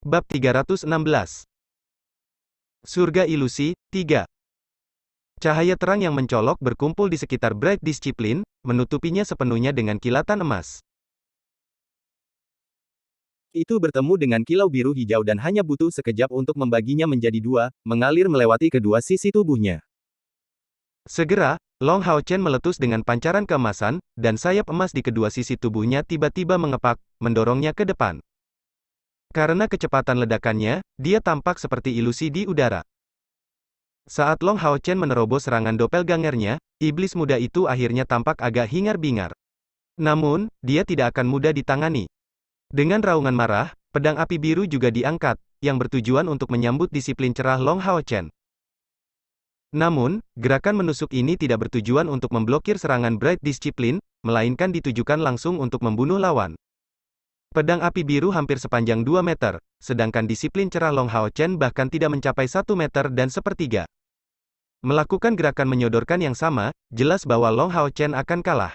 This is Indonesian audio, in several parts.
Bab 316. Surga Ilusi, 3. Cahaya terang yang mencolok berkumpul di sekitar Bright Discipline, menutupinya sepenuhnya dengan kilatan emas. Itu bertemu dengan kilau biru hijau dan hanya butuh sekejap untuk membaginya menjadi dua, mengalir melewati kedua sisi tubuhnya. Segera, Long Hao Chen meletus dengan pancaran keemasan, dan sayap emas di kedua sisi tubuhnya tiba-tiba mengepak, mendorongnya ke depan. Karena kecepatan ledakannya, dia tampak seperti ilusi di udara. Saat Long Hao Chen menerobos serangan doppelgangernya, iblis muda itu akhirnya tampak agak hingar-bingar. Namun, dia tidak akan mudah ditangani. Dengan raungan marah, pedang api biru juga diangkat, yang bertujuan untuk menyambut disiplin cerah Long Hao Chen. Namun, gerakan menusuk ini tidak bertujuan untuk memblokir serangan Bright Discipline, melainkan ditujukan langsung untuk membunuh lawan. Pedang api biru hampir sepanjang 2 meter, sedangkan disiplin cerah Long Hao Chen bahkan tidak mencapai 1 meter dan sepertiga. Melakukan gerakan menyodorkan yang sama, jelas bahwa Long Hao Chen akan kalah.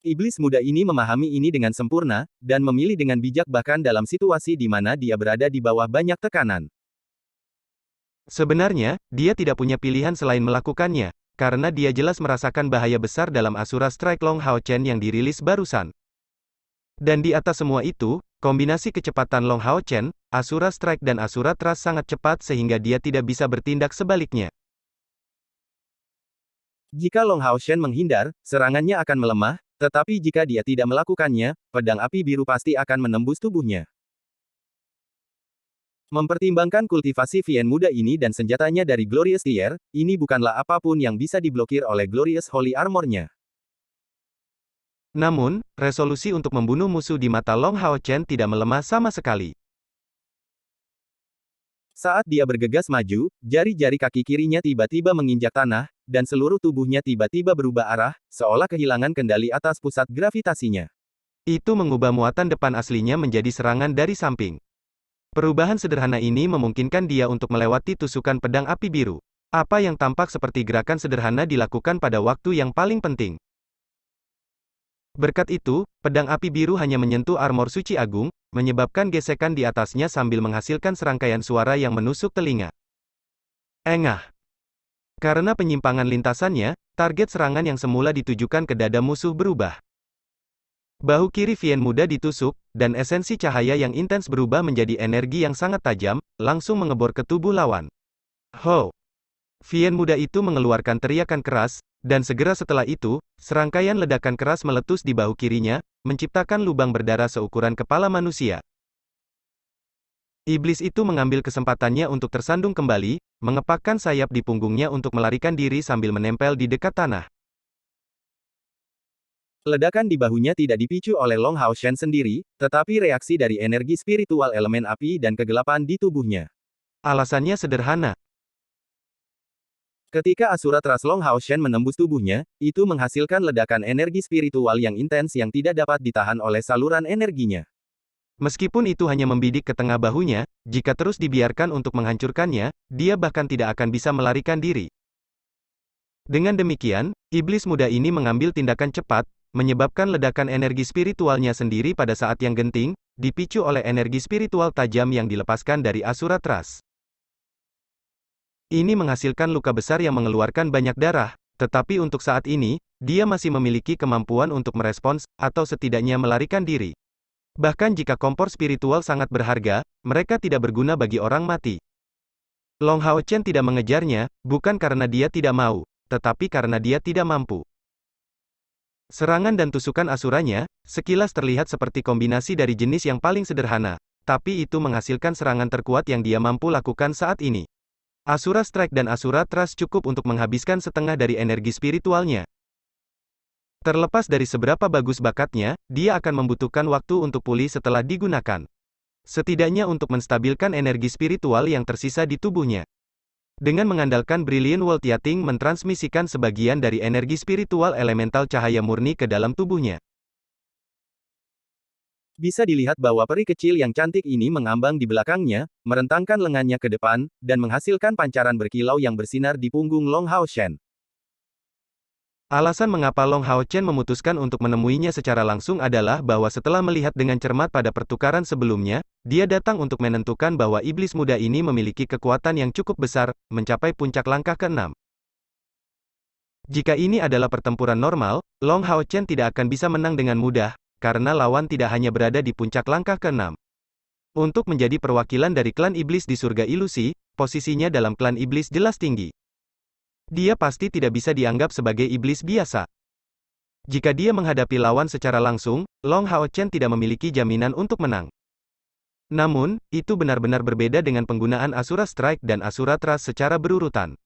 Iblis muda ini memahami ini dengan sempurna, dan memilih dengan bijak bahkan dalam situasi di mana dia berada di bawah banyak tekanan. Sebenarnya, dia tidak punya pilihan selain melakukannya, karena dia jelas merasakan bahaya besar dalam Asura Strike Long Hao Chen yang dirilis barusan. Dan di atas semua itu, kombinasi kecepatan Long Hao Chen, Asura Strike dan Asura Thrust sangat cepat sehingga dia tidak bisa bertindak sebaliknya. Jika Long Hao Chen menghindar, serangannya akan melemah, tetapi jika dia tidak melakukannya, pedang api biru pasti akan menembus tubuhnya. Mempertimbangkan kultivasi Vien muda ini dan senjatanya dari Glorious Tier, ini bukanlah apapun yang bisa diblokir oleh Glorious Holy Armor-nya. Namun, resolusi untuk membunuh musuh di mata Long Hao Chen tidak melemah sama sekali. Saat dia bergegas maju, jari-jari kaki kirinya tiba-tiba menginjak tanah, dan seluruh tubuhnya tiba-tiba berubah arah, seolah kehilangan kendali atas pusat gravitasinya. Itu mengubah muatan depan aslinya menjadi serangan dari samping. Perubahan sederhana ini memungkinkan dia untuk melewati tusukan pedang api biru. Apa yang tampak seperti gerakan sederhana dilakukan pada waktu yang paling penting. Berkat itu, pedang api biru hanya menyentuh armor suci agung, menyebabkan gesekan di atasnya sambil menghasilkan serangkaian suara yang menusuk telinga. Engah. Karena penyimpangan lintasannya, target serangan yang semula ditujukan ke dada musuh berubah. Bahu kiri Vien muda ditusuk, dan esensi cahaya yang intens berubah menjadi energi yang sangat tajam, langsung mengebor ke tubuh lawan. Ho! Vien muda itu mengeluarkan teriakan keras, dan segera setelah itu, serangkaian ledakan keras meletus di bahu kirinya, menciptakan lubang berdarah seukuran kepala manusia. Iblis itu mengambil kesempatannya untuk tersandung kembali, mengepakkan sayap di punggungnya untuk melarikan diri sambil menempel di dekat tanah. Ledakan di bahunya tidak dipicu oleh Long Hao Chen sendiri, tetapi reaksi dari energi spiritual elemen api dan kegelapan di tubuhnya. Alasannya sederhana. Ketika Asura Thrust Long Hao Chen menembus tubuhnya, itu menghasilkan ledakan energi spiritual yang intens yang tidak dapat ditahan oleh saluran energinya. Meskipun itu hanya membidik ke tengah bahunya, jika terus dibiarkan untuk menghancurkannya, dia bahkan tidak akan bisa melarikan diri. Dengan demikian, iblis muda ini mengambil tindakan cepat, menyebabkan ledakan energi spiritualnya sendiri pada saat yang genting, dipicu oleh energi spiritual tajam yang dilepaskan dari Asura Thrust. Ini menghasilkan luka besar yang mengeluarkan banyak darah, tetapi untuk saat ini, dia masih memiliki kemampuan untuk merespons, atau setidaknya melarikan diri. Bahkan jika kompor spiritual sangat berharga, mereka tidak berguna bagi orang mati. Long Hao Chen tidak mengejarnya, bukan karena dia tidak mau, tetapi karena dia tidak mampu. Serangan dan tusukan asuranya, sekilas terlihat seperti kombinasi dari jenis yang paling sederhana, tapi itu menghasilkan serangan terkuat yang dia mampu lakukan saat ini. Asura Strike dan Asura Thrust cukup untuk menghabiskan setengah dari energi spiritualnya. Terlepas dari seberapa bagus bakatnya, dia akan membutuhkan waktu untuk pulih setelah digunakan. Setidaknya untuk menstabilkan energi spiritual yang tersisa di tubuhnya. Dengan mengandalkan Brilliant World Yating mentransmisikan sebagian dari energi spiritual elemental cahaya murni ke dalam tubuhnya. Bisa dilihat bahwa peri kecil yang cantik ini mengambang di belakangnya, merentangkan lengannya ke depan, dan menghasilkan pancaran berkilau yang bersinar di punggung Long Hao Chen. Alasan mengapa Long Hao Chen memutuskan untuk menemuinya secara langsung adalah bahwa setelah melihat dengan cermat pada pertukaran sebelumnya, dia datang untuk menentukan bahwa iblis muda ini memiliki kekuatan yang cukup besar, mencapai puncak langkah ke-6. Jika ini adalah pertempuran normal, Long Hao Chen tidak akan bisa menang dengan mudah, karena lawan tidak hanya berada di puncak langkah ke-6. Untuk menjadi perwakilan dari klan iblis di surga ilusi, posisinya dalam klan iblis jelas tinggi. Dia pasti tidak bisa dianggap sebagai iblis biasa. Jika dia menghadapi lawan secara langsung, Long Hao Chen tidak memiliki jaminan untuk menang. Namun, itu benar-benar berbeda dengan penggunaan Asura Strike dan Asura Trust secara berurutan.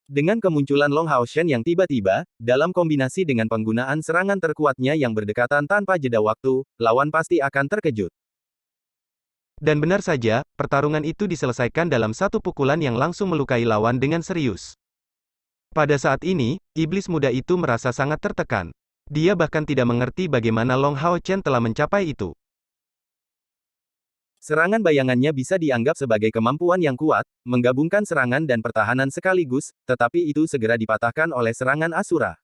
Dengan kemunculan Long Hao Shen yang tiba-tiba, dalam kombinasi dengan penggunaan serangan terkuatnya yang berdekatan tanpa jeda waktu, lawan pasti akan terkejut. Dan benar saja, pertarungan itu diselesaikan dalam satu pukulan yang langsung melukai lawan dengan serius. Pada saat ini, iblis muda itu merasa sangat tertekan. Dia bahkan tidak mengerti bagaimana Long Hao Chen telah mencapai itu. Serangan bayangannya bisa dianggap sebagai kemampuan yang kuat, menggabungkan serangan dan pertahanan sekaligus, tetapi itu segera dipatahkan oleh serangan Asura.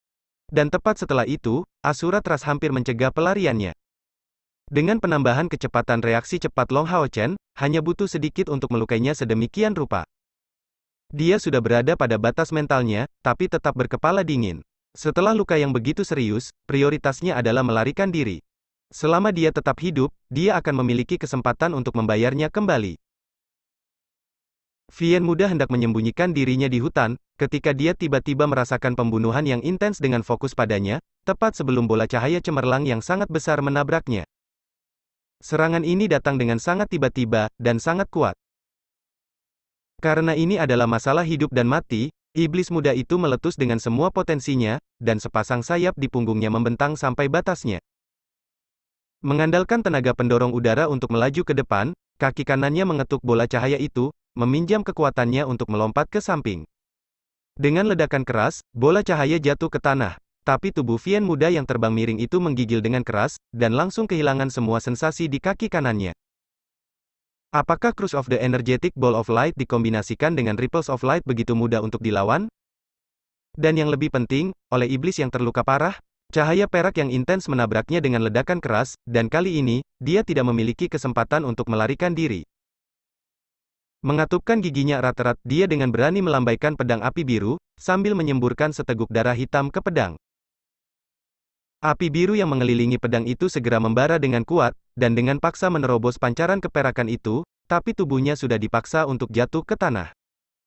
Dan tepat setelah itu, Asura Trust hampir mencegah pelariannya. Dengan penambahan kecepatan reaksi cepat Long Hao Chen, hanya butuh sedikit untuk melukainya sedemikian rupa. Dia sudah berada pada batas mentalnya, tapi tetap berkepala dingin. Setelah luka yang begitu serius, prioritasnya adalah melarikan diri. Selama dia tetap hidup, dia akan memiliki kesempatan untuk membayarnya kembali. Vian muda hendak menyembunyikan dirinya di hutan, ketika dia tiba-tiba merasakan pembunuhan yang intens dengan fokus padanya, tepat sebelum bola cahaya cemerlang yang sangat besar menabraknya. Serangan ini datang dengan sangat tiba-tiba, dan sangat kuat. Karena ini adalah masalah hidup dan mati, iblis muda itu meletus dengan semua potensinya, dan sepasang sayap di punggungnya membentang sampai batasnya. Mengandalkan tenaga pendorong udara untuk melaju ke depan, kaki kanannya mengetuk bola cahaya itu, meminjam kekuatannya untuk melompat ke samping. Dengan ledakan keras, bola cahaya jatuh ke tanah. Tapi tubuh Vian muda yang terbang miring itu menggigil dengan keras, dan langsung kehilangan semua sensasi di kaki kanannya. Apakah Crush of the Energetic Ball of Light dikombinasikan dengan Ripples of Light begitu mudah untuk dilawan? Dan yang lebih penting, oleh iblis yang terluka parah, cahaya perak yang intens menabraknya dengan ledakan keras, dan kali ini, dia tidak memiliki kesempatan untuk melarikan diri. Mengatupkan giginya erat-erat, dia dengan berani melambaikan pedang api biru, sambil menyemburkan seteguk darah hitam ke pedang. Api biru yang mengelilingi pedang itu segera membara dengan kuat, dan dengan paksa menerobos pancaran keperakan itu, tapi tubuhnya sudah dipaksa untuk jatuh ke tanah.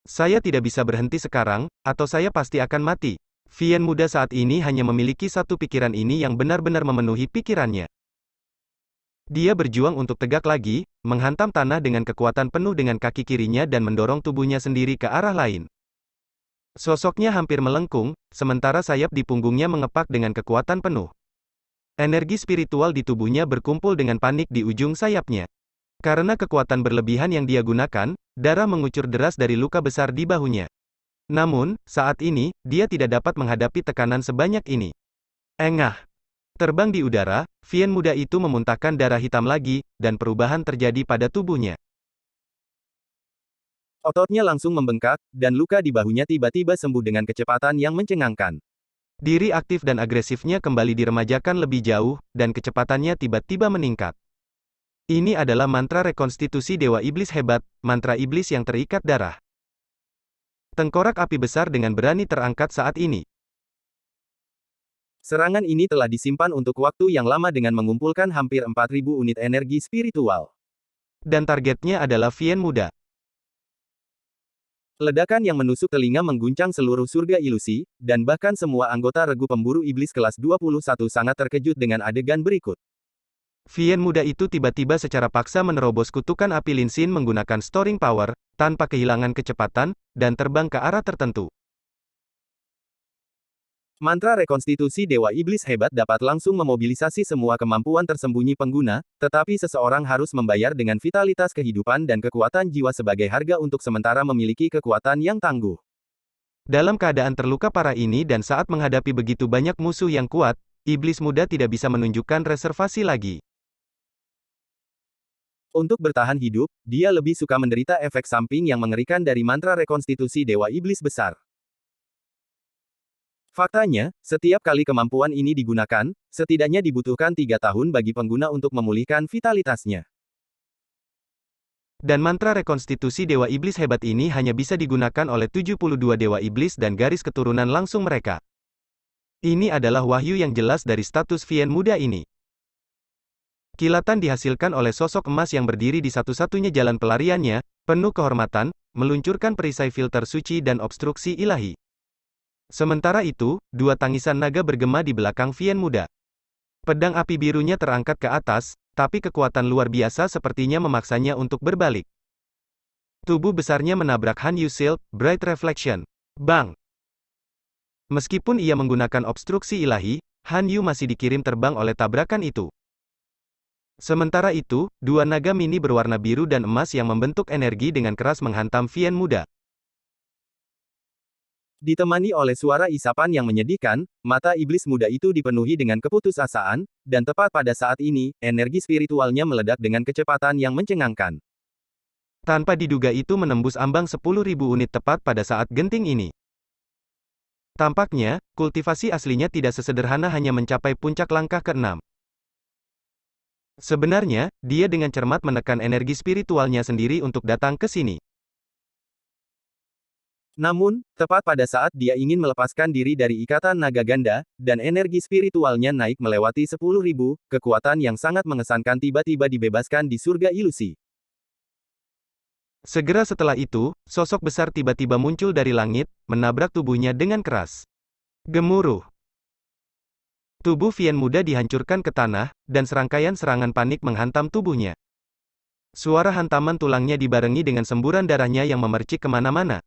Saya tidak bisa berhenti sekarang, atau saya pasti akan mati. Vian muda saat ini hanya memiliki satu pikiran ini yang benar-benar memenuhi pikirannya. Dia berjuang untuk tegak lagi, menghantam tanah dengan kekuatan penuh dengan kaki kirinya dan mendorong tubuhnya sendiri ke arah lain. Sosoknya hampir melengkung, sementara sayap di punggungnya mengepak dengan kekuatan penuh. Energi spiritual di tubuhnya berkumpul dengan panik di ujung sayapnya. Karena kekuatan berlebihan yang dia gunakan, darah mengucur deras dari luka besar di bahunya. Namun, saat ini, dia tidak dapat menghadapi tekanan sebanyak ini. Engah! Terbang di udara, Vian muda itu memuntahkan darah hitam lagi, dan perubahan terjadi pada tubuhnya. Ototnya langsung membengkak, dan luka di bahunya tiba-tiba sembuh dengan kecepatan yang mencengangkan. Diri aktif dan agresifnya kembali diremajakan lebih jauh, dan kecepatannya tiba-tiba meningkat. Ini adalah mantra rekonstitusi Dewa Iblis hebat, mantra iblis yang terikat darah. Tengkorak api besar dengan berani terangkat saat ini. Serangan ini telah disimpan untuk waktu yang lama dengan mengumpulkan hampir 4.000 unit energi spiritual. Dan targetnya adalah Vian muda. Ledakan yang menusuk telinga mengguncang seluruh surga ilusi, dan bahkan semua anggota regu pemburu iblis kelas 21 sangat terkejut dengan adegan berikut. Vian muda itu tiba-tiba secara paksa menerobos kutukan api Linsin menggunakan storing power, tanpa kehilangan kecepatan, dan terbang ke arah tertentu. Mantra rekonstitusi Dewa Iblis hebat dapat langsung memobilisasi semua kemampuan tersembunyi pengguna, tetapi seseorang harus membayar dengan vitalitas kehidupan dan kekuatan jiwa sebagai harga untuk sementara memiliki kekuatan yang tangguh. Dalam keadaan terluka parah ini dan saat menghadapi begitu banyak musuh yang kuat, iblis muda tidak bisa menunjukkan reservasi lagi. Untuk bertahan hidup, dia lebih suka menderita efek samping yang mengerikan dari mantra rekonstitusi Dewa Iblis besar. Faktanya, setiap kali kemampuan ini digunakan, setidaknya dibutuhkan 3 tahun bagi pengguna untuk memulihkan vitalitasnya. Dan mantra rekonstitusi Dewa Iblis hebat ini hanya bisa digunakan oleh 72 Dewa Iblis dan garis keturunan langsung mereka. Ini adalah wahyu yang jelas dari status Vien muda ini. Kilatan dihasilkan oleh sosok emas yang berdiri di satu-satunya jalan pelariannya, penuh kehormatan, meluncurkan perisai filter suci dan obstruksi ilahi. Sementara itu, dua tangisan naga bergema di belakang Vien muda. Pedang api birunya terangkat ke atas, tapi kekuatan luar biasa sepertinya memaksanya untuk berbalik. Tubuh besarnya menabrak Han Yu Shield, Bright Reflection. Bang! Meskipun ia menggunakan obstruksi ilahi, Han Yu masih dikirim terbang oleh tabrakan itu. Sementara itu, dua naga mini berwarna biru dan emas yang membentuk energi dengan keras menghantam Vien muda. Ditemani oleh suara isapan yang menyedihkan, mata iblis muda itu dipenuhi dengan keputusasaan, dan tepat pada saat ini, energi spiritualnya meledak dengan kecepatan yang mencengangkan. Tanpa diduga itu menembus ambang 10.000 unit tepat pada saat genting ini. Tampaknya, kultivasi aslinya tidak sesederhana hanya mencapai puncak langkah ke-6. Sebenarnya, dia dengan cermat menekan energi spiritualnya sendiri untuk datang ke sini. Namun, tepat pada saat dia ingin melepaskan diri dari ikatan naga ganda, dan energi spiritualnya naik melewati 10.000, kekuatan yang sangat mengesankan tiba-tiba dibebaskan di surga ilusi. Segera setelah itu, sosok besar tiba-tiba muncul dari langit, menabrak tubuhnya dengan keras. Gemuruh. Tubuh Vien muda dihancurkan ke tanah, dan serangkaian serangan panik menghantam tubuhnya. Suara hantaman tulangnya dibarengi dengan semburan darahnya yang memercik kemana-mana.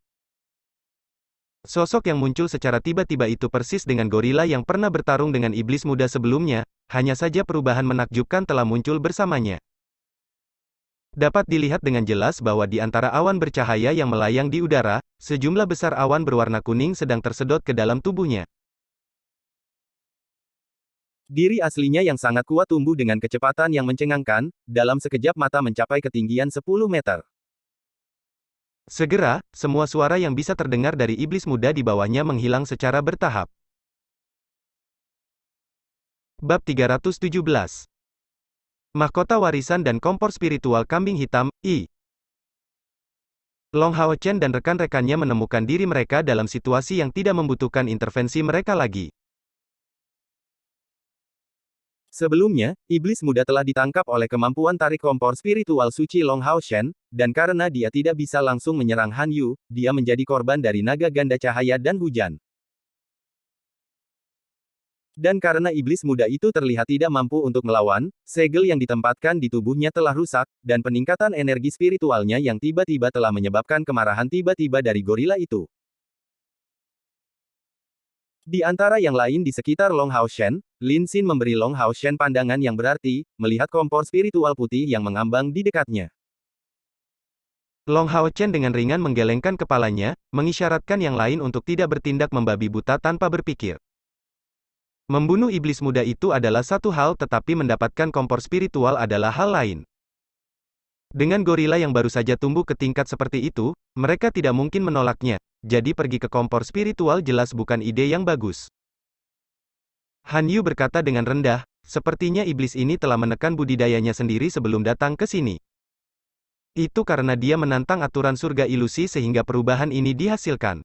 Sosok yang muncul secara tiba-tiba itu persis dengan gorila yang pernah bertarung dengan iblis muda sebelumnya, hanya saja perubahan menakjubkan telah muncul bersamanya. Dapat dilihat dengan jelas bahwa di antara awan bercahaya yang melayang di udara, sejumlah besar awan berwarna kuning sedang tersedot ke dalam tubuhnya. Diri aslinya yang sangat kuat tumbuh dengan kecepatan yang mencengangkan, dalam sekejap mata mencapai ketinggian 10 meter. Segera, semua suara yang bisa terdengar dari iblis muda di bawahnya menghilang secara bertahap. Bab 317. Mahkota warisan dan kompor spiritual kambing hitam, I. Long Hao Chen dan rekan-rekannya menemukan diri mereka dalam situasi yang tidak membutuhkan intervensi mereka lagi. Sebelumnya, iblis muda telah ditangkap oleh kemampuan tarik kompor spiritual suci Long Hao Shen, dan karena dia tidak bisa langsung menyerang Han Yu, dia menjadi korban dari naga ganda cahaya dan hujan. Dan karena iblis muda itu terlihat tidak mampu untuk melawan, segel yang ditempatkan di tubuhnya telah rusak, dan peningkatan energi spiritualnya yang tiba-tiba telah menyebabkan kemarahan tiba-tiba dari gorila itu. Di antara yang lain di sekitar Long Hao Shen, Lin Xin memberi Long Hao Shen pandangan yang berarti, melihat kompor spiritual putih yang mengambang di dekatnya. Long Hao Chen dengan ringan menggelengkan kepalanya, mengisyaratkan yang lain untuk tidak bertindak membabi buta tanpa berpikir. Membunuh iblis muda itu adalah satu hal tetapi mendapatkan kompor spiritual adalah hal lain. Dengan gorila yang baru saja tumbuh ke tingkat seperti itu, mereka tidak mungkin menolaknya. Jadi pergi ke kompor spiritual jelas bukan ide yang bagus. Han Yu berkata dengan rendah, sepertinya iblis ini telah menekan budidayanya sendiri sebelum datang ke sini. Itu karena dia menantang aturan surga ilusi sehingga perubahan ini dihasilkan.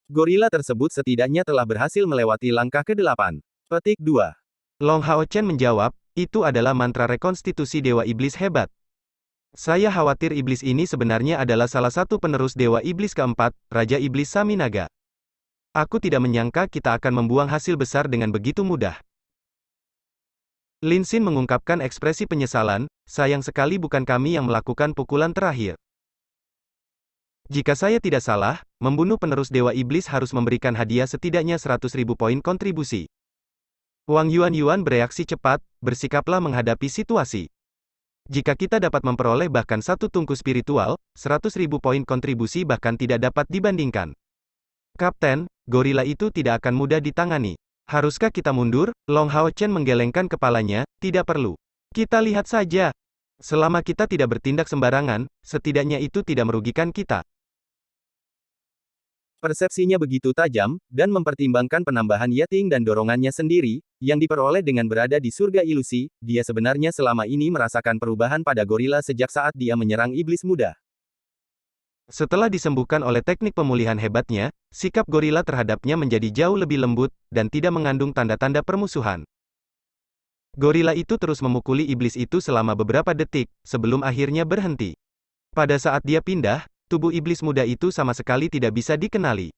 Gorila tersebut setidaknya telah berhasil melewati langkah ke-8. Petik 2. Long Hao Chen menjawab, itu adalah mantra rekonstitusi Dewa Iblis hebat. Saya khawatir iblis ini sebenarnya adalah salah satu penerus Dewa Iblis keempat, Raja Iblis Saminaga. Aku tidak menyangka kita akan membuang hasil besar dengan begitu mudah. Lin Xin mengungkapkan ekspresi penyesalan, sayang sekali bukan kami yang melakukan pukulan terakhir. Jika saya tidak salah, membunuh penerus Dewa Iblis harus memberikan hadiah setidaknya 100.000 poin kontribusi. Wang Yuan bereaksi cepat, bersikaplah menghadapi situasi. Jika kita dapat memperoleh bahkan satu tungku spiritual, 100.000 poin kontribusi bahkan tidak dapat dibandingkan. Kapten, gorila itu tidak akan mudah ditangani. Haruskah kita mundur? Long Hao Chen menggelengkan kepalanya, tidak perlu. Kita lihat saja. Selama kita tidak bertindak sembarangan, setidaknya itu tidak merugikan kita. Persepsinya begitu tajam, dan mempertimbangkan penambahan Yating dan dorongannya sendiri, yang diperoleh dengan berada di surga ilusi, dia sebenarnya selama ini merasakan perubahan pada gorila sejak saat dia menyerang iblis muda. Setelah disembuhkan oleh teknik pemulihan hebatnya, sikap gorila terhadapnya menjadi jauh lebih lembut, dan tidak mengandung tanda-tanda permusuhan. Gorila itu terus memukuli iblis itu selama beberapa detik, sebelum akhirnya berhenti. Pada saat dia pindah, tubuh iblis muda itu sama sekali tidak bisa dikenali.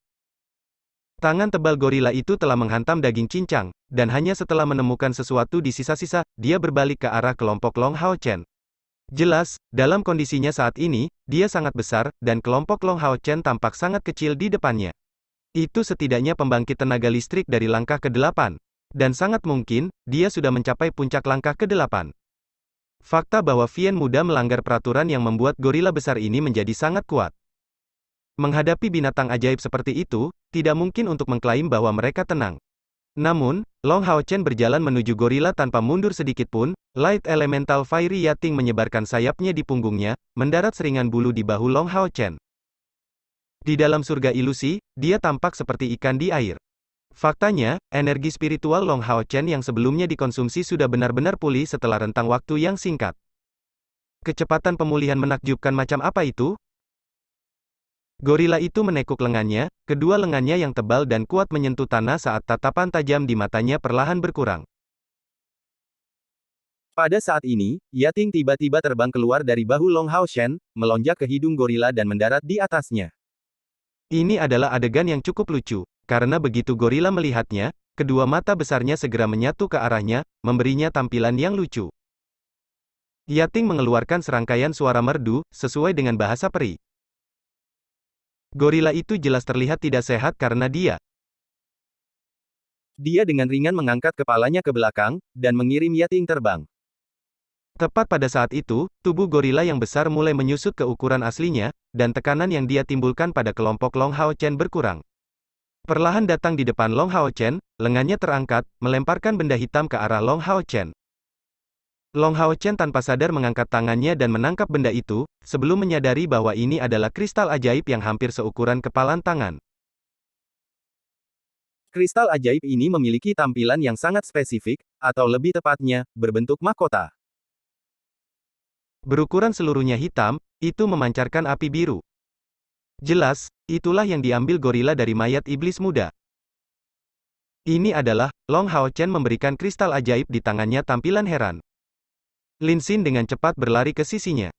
Tangan tebal gorila itu telah menghantam daging cincang, dan hanya setelah menemukan sesuatu di sisa-sisa, dia berbalik ke arah kelompok Long Hao Chen. Jelas, dalam kondisinya saat ini, dia sangat besar, dan kelompok Long Hao Chen tampak sangat kecil di depannya. Itu setidaknya pembangkit tenaga listrik dari langkah ke-8. Dan sangat mungkin, dia sudah mencapai puncak langkah ke-8. Fakta bahwa Vien muda melanggar peraturan yang membuat gorila besar ini menjadi sangat kuat. Menghadapi binatang ajaib seperti itu, tidak mungkin untuk mengklaim bahwa mereka tenang. Namun, Long Hao Chen berjalan menuju gorila tanpa mundur sedikit pun. Light Elemental Fiery Yating menyebarkan sayapnya di punggungnya, mendarat seringan bulu di bahu Long Hao Chen. Di dalam surga ilusi, dia tampak seperti ikan di air. Faktanya, energi spiritual Long Hao Chen yang sebelumnya dikonsumsi sudah benar-benar pulih setelah rentang waktu yang singkat. Kecepatan pemulihan menakjubkan macam apa itu? Gorila itu menekuk lengannya, kedua lengannya yang tebal dan kuat menyentuh tanah saat tatapan tajam di matanya perlahan berkurang. Pada saat ini, Yating tiba-tiba terbang keluar dari bahu Long Hao Chen, melonjak ke hidung gorila dan mendarat di atasnya. Ini adalah adegan yang cukup lucu. Karena begitu gorila melihatnya, kedua mata besarnya segera menyatu ke arahnya, memberinya tampilan yang lucu. Yating mengeluarkan serangkaian suara merdu, sesuai dengan bahasa peri. Gorila itu jelas terlihat tidak sehat karena dia dengan ringan mengangkat kepalanya ke belakang, dan mengirim Yating terbang. Tepat pada saat itu, tubuh gorila yang besar mulai menyusut ke ukuran aslinya, dan tekanan yang dia timbulkan pada kelompok Long Hao Chen berkurang. Perlahan datang di depan Long Hao Chen, lengannya terangkat, melemparkan benda hitam ke arah Long Hao Chen. Long Hao Chen tanpa sadar mengangkat tangannya dan menangkap benda itu, sebelum menyadari bahwa ini adalah kristal ajaib yang hampir seukuran kepalan tangan. Kristal ajaib ini memiliki tampilan yang sangat spesifik, atau lebih tepatnya, berbentuk mahkota. Berukuran seluruhnya hitam, itu memancarkan api biru. Jelas, itulah yang diambil gorila dari mayat iblis muda. Ini adalah, Long Hao Chen memberikan kristal ajaib di tangannya tampilan heran. Lin Xin dengan cepat berlari ke sisinya.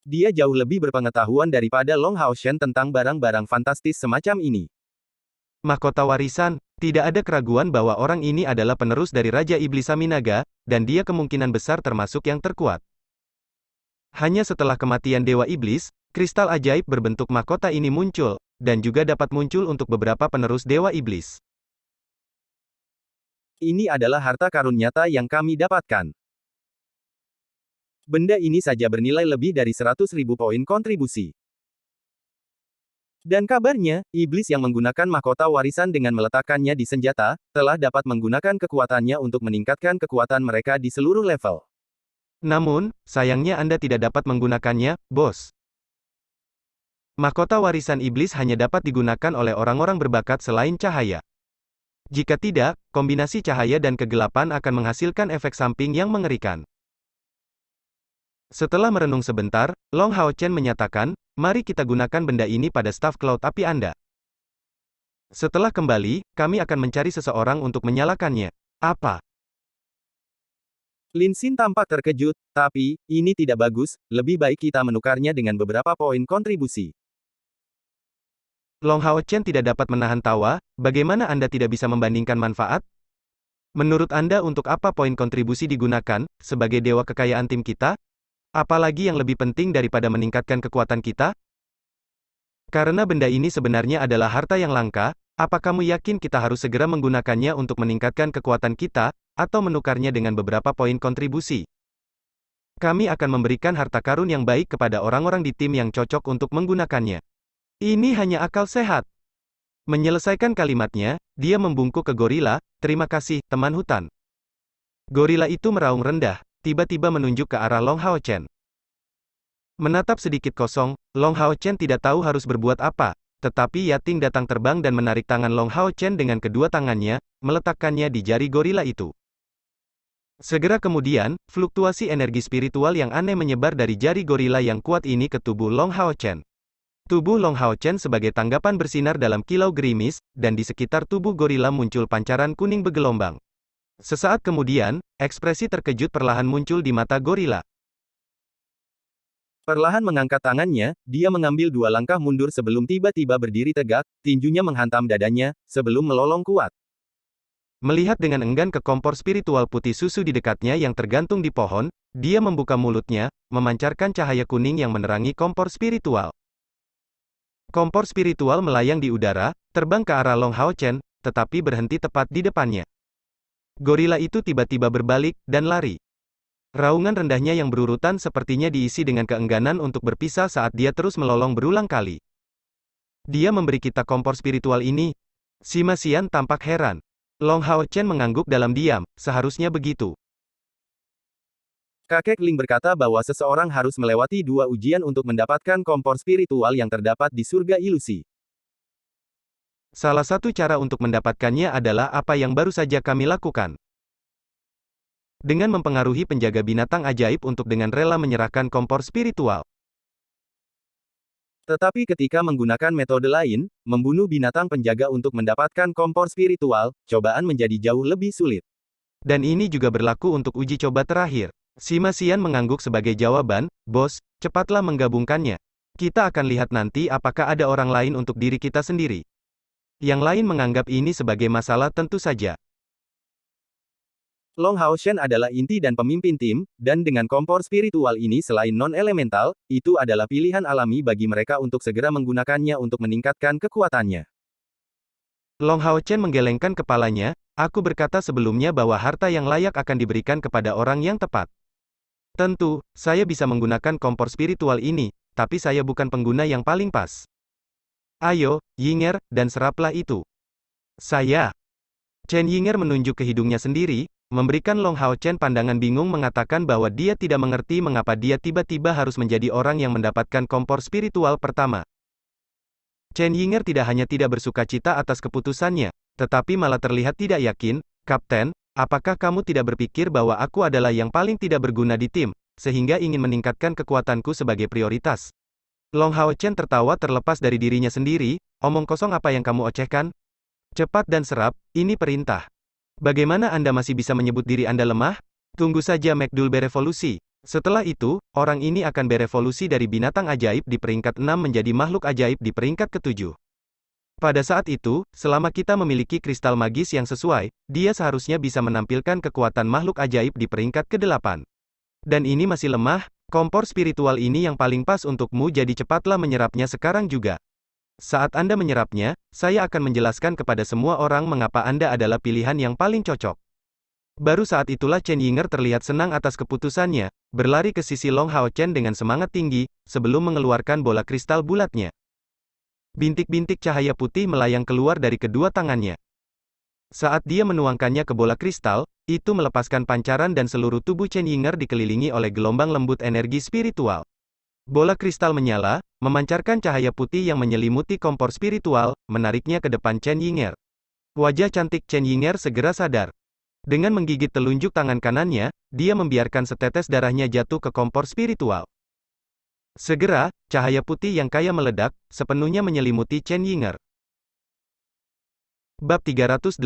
Dia jauh lebih berpengetahuan daripada Long Hao Chen tentang barang-barang fantastis semacam ini. Mahkota warisan, tidak ada keraguan bahwa orang ini adalah penerus dari Raja Iblis Saminaga, dan dia kemungkinan besar termasuk yang terkuat. Hanya setelah kematian Dewa Iblis, kristal ajaib berbentuk mahkota ini muncul, dan juga dapat muncul untuk beberapa penerus Dewa Iblis. Ini adalah harta karun nyata yang kami dapatkan. Benda ini saja bernilai lebih dari 100.000 poin kontribusi. Dan kabarnya, iblis yang menggunakan mahkota warisan dengan meletakkannya di senjata, telah dapat menggunakan kekuatannya untuk meningkatkan kekuatan mereka di seluruh level. Namun, sayangnya Anda tidak dapat menggunakannya, bos. Mahkota warisan iblis hanya dapat digunakan oleh orang-orang berbakat selain cahaya. Jika tidak, kombinasi cahaya dan kegelapan akan menghasilkan efek samping yang mengerikan. Setelah merenung sebentar, Long Hao Chen menyatakan, mari kita gunakan benda ini pada staf cloud api Anda. Setelah kembali, kami akan mencari seseorang untuk menyalakannya. Apa? Lin Xin tampak terkejut, tapi, ini tidak bagus, lebih baik kita menukarnya dengan beberapa poin kontribusi. Long Hao Chen tidak dapat menahan tawa, bagaimana Anda tidak bisa membandingkan manfaat? Menurut Anda untuk apa poin kontribusi digunakan, sebagai dewa kekayaan tim kita? Apalagi yang lebih penting daripada meningkatkan kekuatan kita? Karena benda ini sebenarnya adalah harta yang langka, apa kamu yakin kita harus segera menggunakannya untuk meningkatkan kekuatan kita, atau menukarnya dengan beberapa poin kontribusi? Kami akan memberikan harta karun yang baik kepada orang-orang di tim yang cocok untuk menggunakannya. Ini hanya akal sehat. Menyelesaikan kalimatnya, dia membungkuk ke gorila, terima kasih, teman hutan. Gorila itu meraung rendah, tiba-tiba menunjuk ke arah Long Hao Chen. Menatap sedikit kosong, Long Hao Chen tidak tahu harus berbuat apa. tetapi Yating datang terbang dan menarik tangan Long Hao Chen dengan kedua tangannya, meletakkannya di jari gorila itu. Segera kemudian, fluktuasi energi spiritual yang aneh menyebar dari jari gorila yang kuat ini ke tubuh Long Hao Chen. Tubuh Long Hao Chen sebagai tanggapan bersinar dalam kilau gerimis, dan di sekitar tubuh gorila muncul pancaran kuning bergelombang. Sesaat kemudian, ekspresi terkejut perlahan muncul di mata gorila. Perlahan mengangkat tangannya, dia mengambil 2 langkah mundur sebelum tiba-tiba berdiri tegak, tinjunya menghantam dadanya, sebelum melolong kuat. Melihat dengan enggan ke kompor spiritual putih susu di dekatnya yang tergantung di pohon, dia membuka mulutnya, memancarkan cahaya kuning yang menerangi kompor spiritual. Kompor spiritual melayang di udara, terbang ke arah Long Hao Chen, tetapi berhenti tepat di depannya. Gorila itu tiba-tiba berbalik, dan lari. Raungan rendahnya yang berurutan sepertinya diisi dengan keengganan untuk berpisah saat dia terus melolong berulang kali. Dia memberi kita kompor spiritual ini. Sima Xian tampak heran. Long Hao Chen mengangguk dalam diam, seharusnya begitu. Kakek Ling berkata bahwa seseorang harus melewati 2 ujian untuk mendapatkan kompor spiritual yang terdapat di surga ilusi. Salah satu cara untuk mendapatkannya adalah apa yang baru saja kami lakukan. Dengan mempengaruhi penjaga binatang ajaib untuk dengan rela menyerahkan kompor spiritual. Tetapi ketika menggunakan metode lain, membunuh binatang penjaga untuk mendapatkan kompor spiritual, cobaan menjadi jauh lebih sulit. Dan ini juga berlaku untuk uji coba terakhir. Sima Xian mengangguk sebagai jawaban, "Bos, cepatlah menggabungkannya. Kita akan lihat nanti apakah ada orang lain untuk diri kita sendiri." Yang lain menganggap ini sebagai masalah tentu saja. Long Hao Chen adalah inti dan pemimpin tim, dan dengan kompor spiritual ini selain non-elemental, itu adalah pilihan alami bagi mereka untuk segera menggunakannya untuk meningkatkan kekuatannya. Long Hao Chen menggelengkan kepalanya, "Aku berkata sebelumnya bahwa harta yang layak akan diberikan kepada orang yang tepat. Tentu, saya bisa menggunakan kompor spiritual ini, tapi saya bukan pengguna yang paling pas. Ayo, Yinger, dan seraplah itu." "Saya." Chen Yinger menunjuk ke hidungnya sendiri, memberikan Long Hao Chen pandangan bingung mengatakan bahwa dia tidak mengerti mengapa dia tiba-tiba harus menjadi orang yang mendapatkan kompor spiritual pertama. Chen Yinger tidak hanya tidak bersukacita atas keputusannya, tetapi malah terlihat tidak yakin. "Kapten, apakah kamu tidak berpikir bahwa aku adalah yang paling tidak berguna di tim, sehingga ingin meningkatkan kekuatanku sebagai prioritas?" Long Hao Chen tertawa terlepas dari dirinya sendiri, "Omong kosong apa yang kamu ocehkan? Cepat dan serap, ini perintah. Bagaimana Anda masih bisa menyebut diri Anda lemah? Tunggu saja McDool berevolusi. Setelah itu, orang ini akan berevolusi dari binatang ajaib di peringkat 6 menjadi makhluk ajaib di peringkat ke-7. Pada saat itu, selama kita memiliki kristal magis yang sesuai, dia seharusnya bisa menampilkan kekuatan makhluk ajaib di peringkat ke-8. Dan ini masih lemah, kompor spiritual ini yang paling pas untukmu jadi cepatlah menyerapnya sekarang juga. Saat Anda menyerapnya, saya akan menjelaskan kepada semua orang mengapa Anda adalah pilihan yang paling cocok." Baru saat itulah Chen Yinger terlihat senang atas keputusannya, berlari ke sisi Long Hao Chen dengan semangat tinggi, sebelum mengeluarkan bola kristal bulatnya. Bintik-bintik cahaya putih melayang keluar dari kedua tangannya. Saat dia menuangkannya ke bola kristal, itu melepaskan pancaran dan seluruh tubuh Chen Yinger dikelilingi oleh gelombang lembut energi spiritual. Bola kristal menyala, memancarkan cahaya putih yang menyelimuti kompor spiritual, menariknya ke depan Chen Yinger. Wajah cantik Chen Yinger segera sadar. Dengan menggigit telunjuk tangan kanannya, dia membiarkan setetes darahnya jatuh ke kompor spiritual. Segera, cahaya putih yang kaya meledak, sepenuhnya menyelimuti Chen Yinger. Bab 318.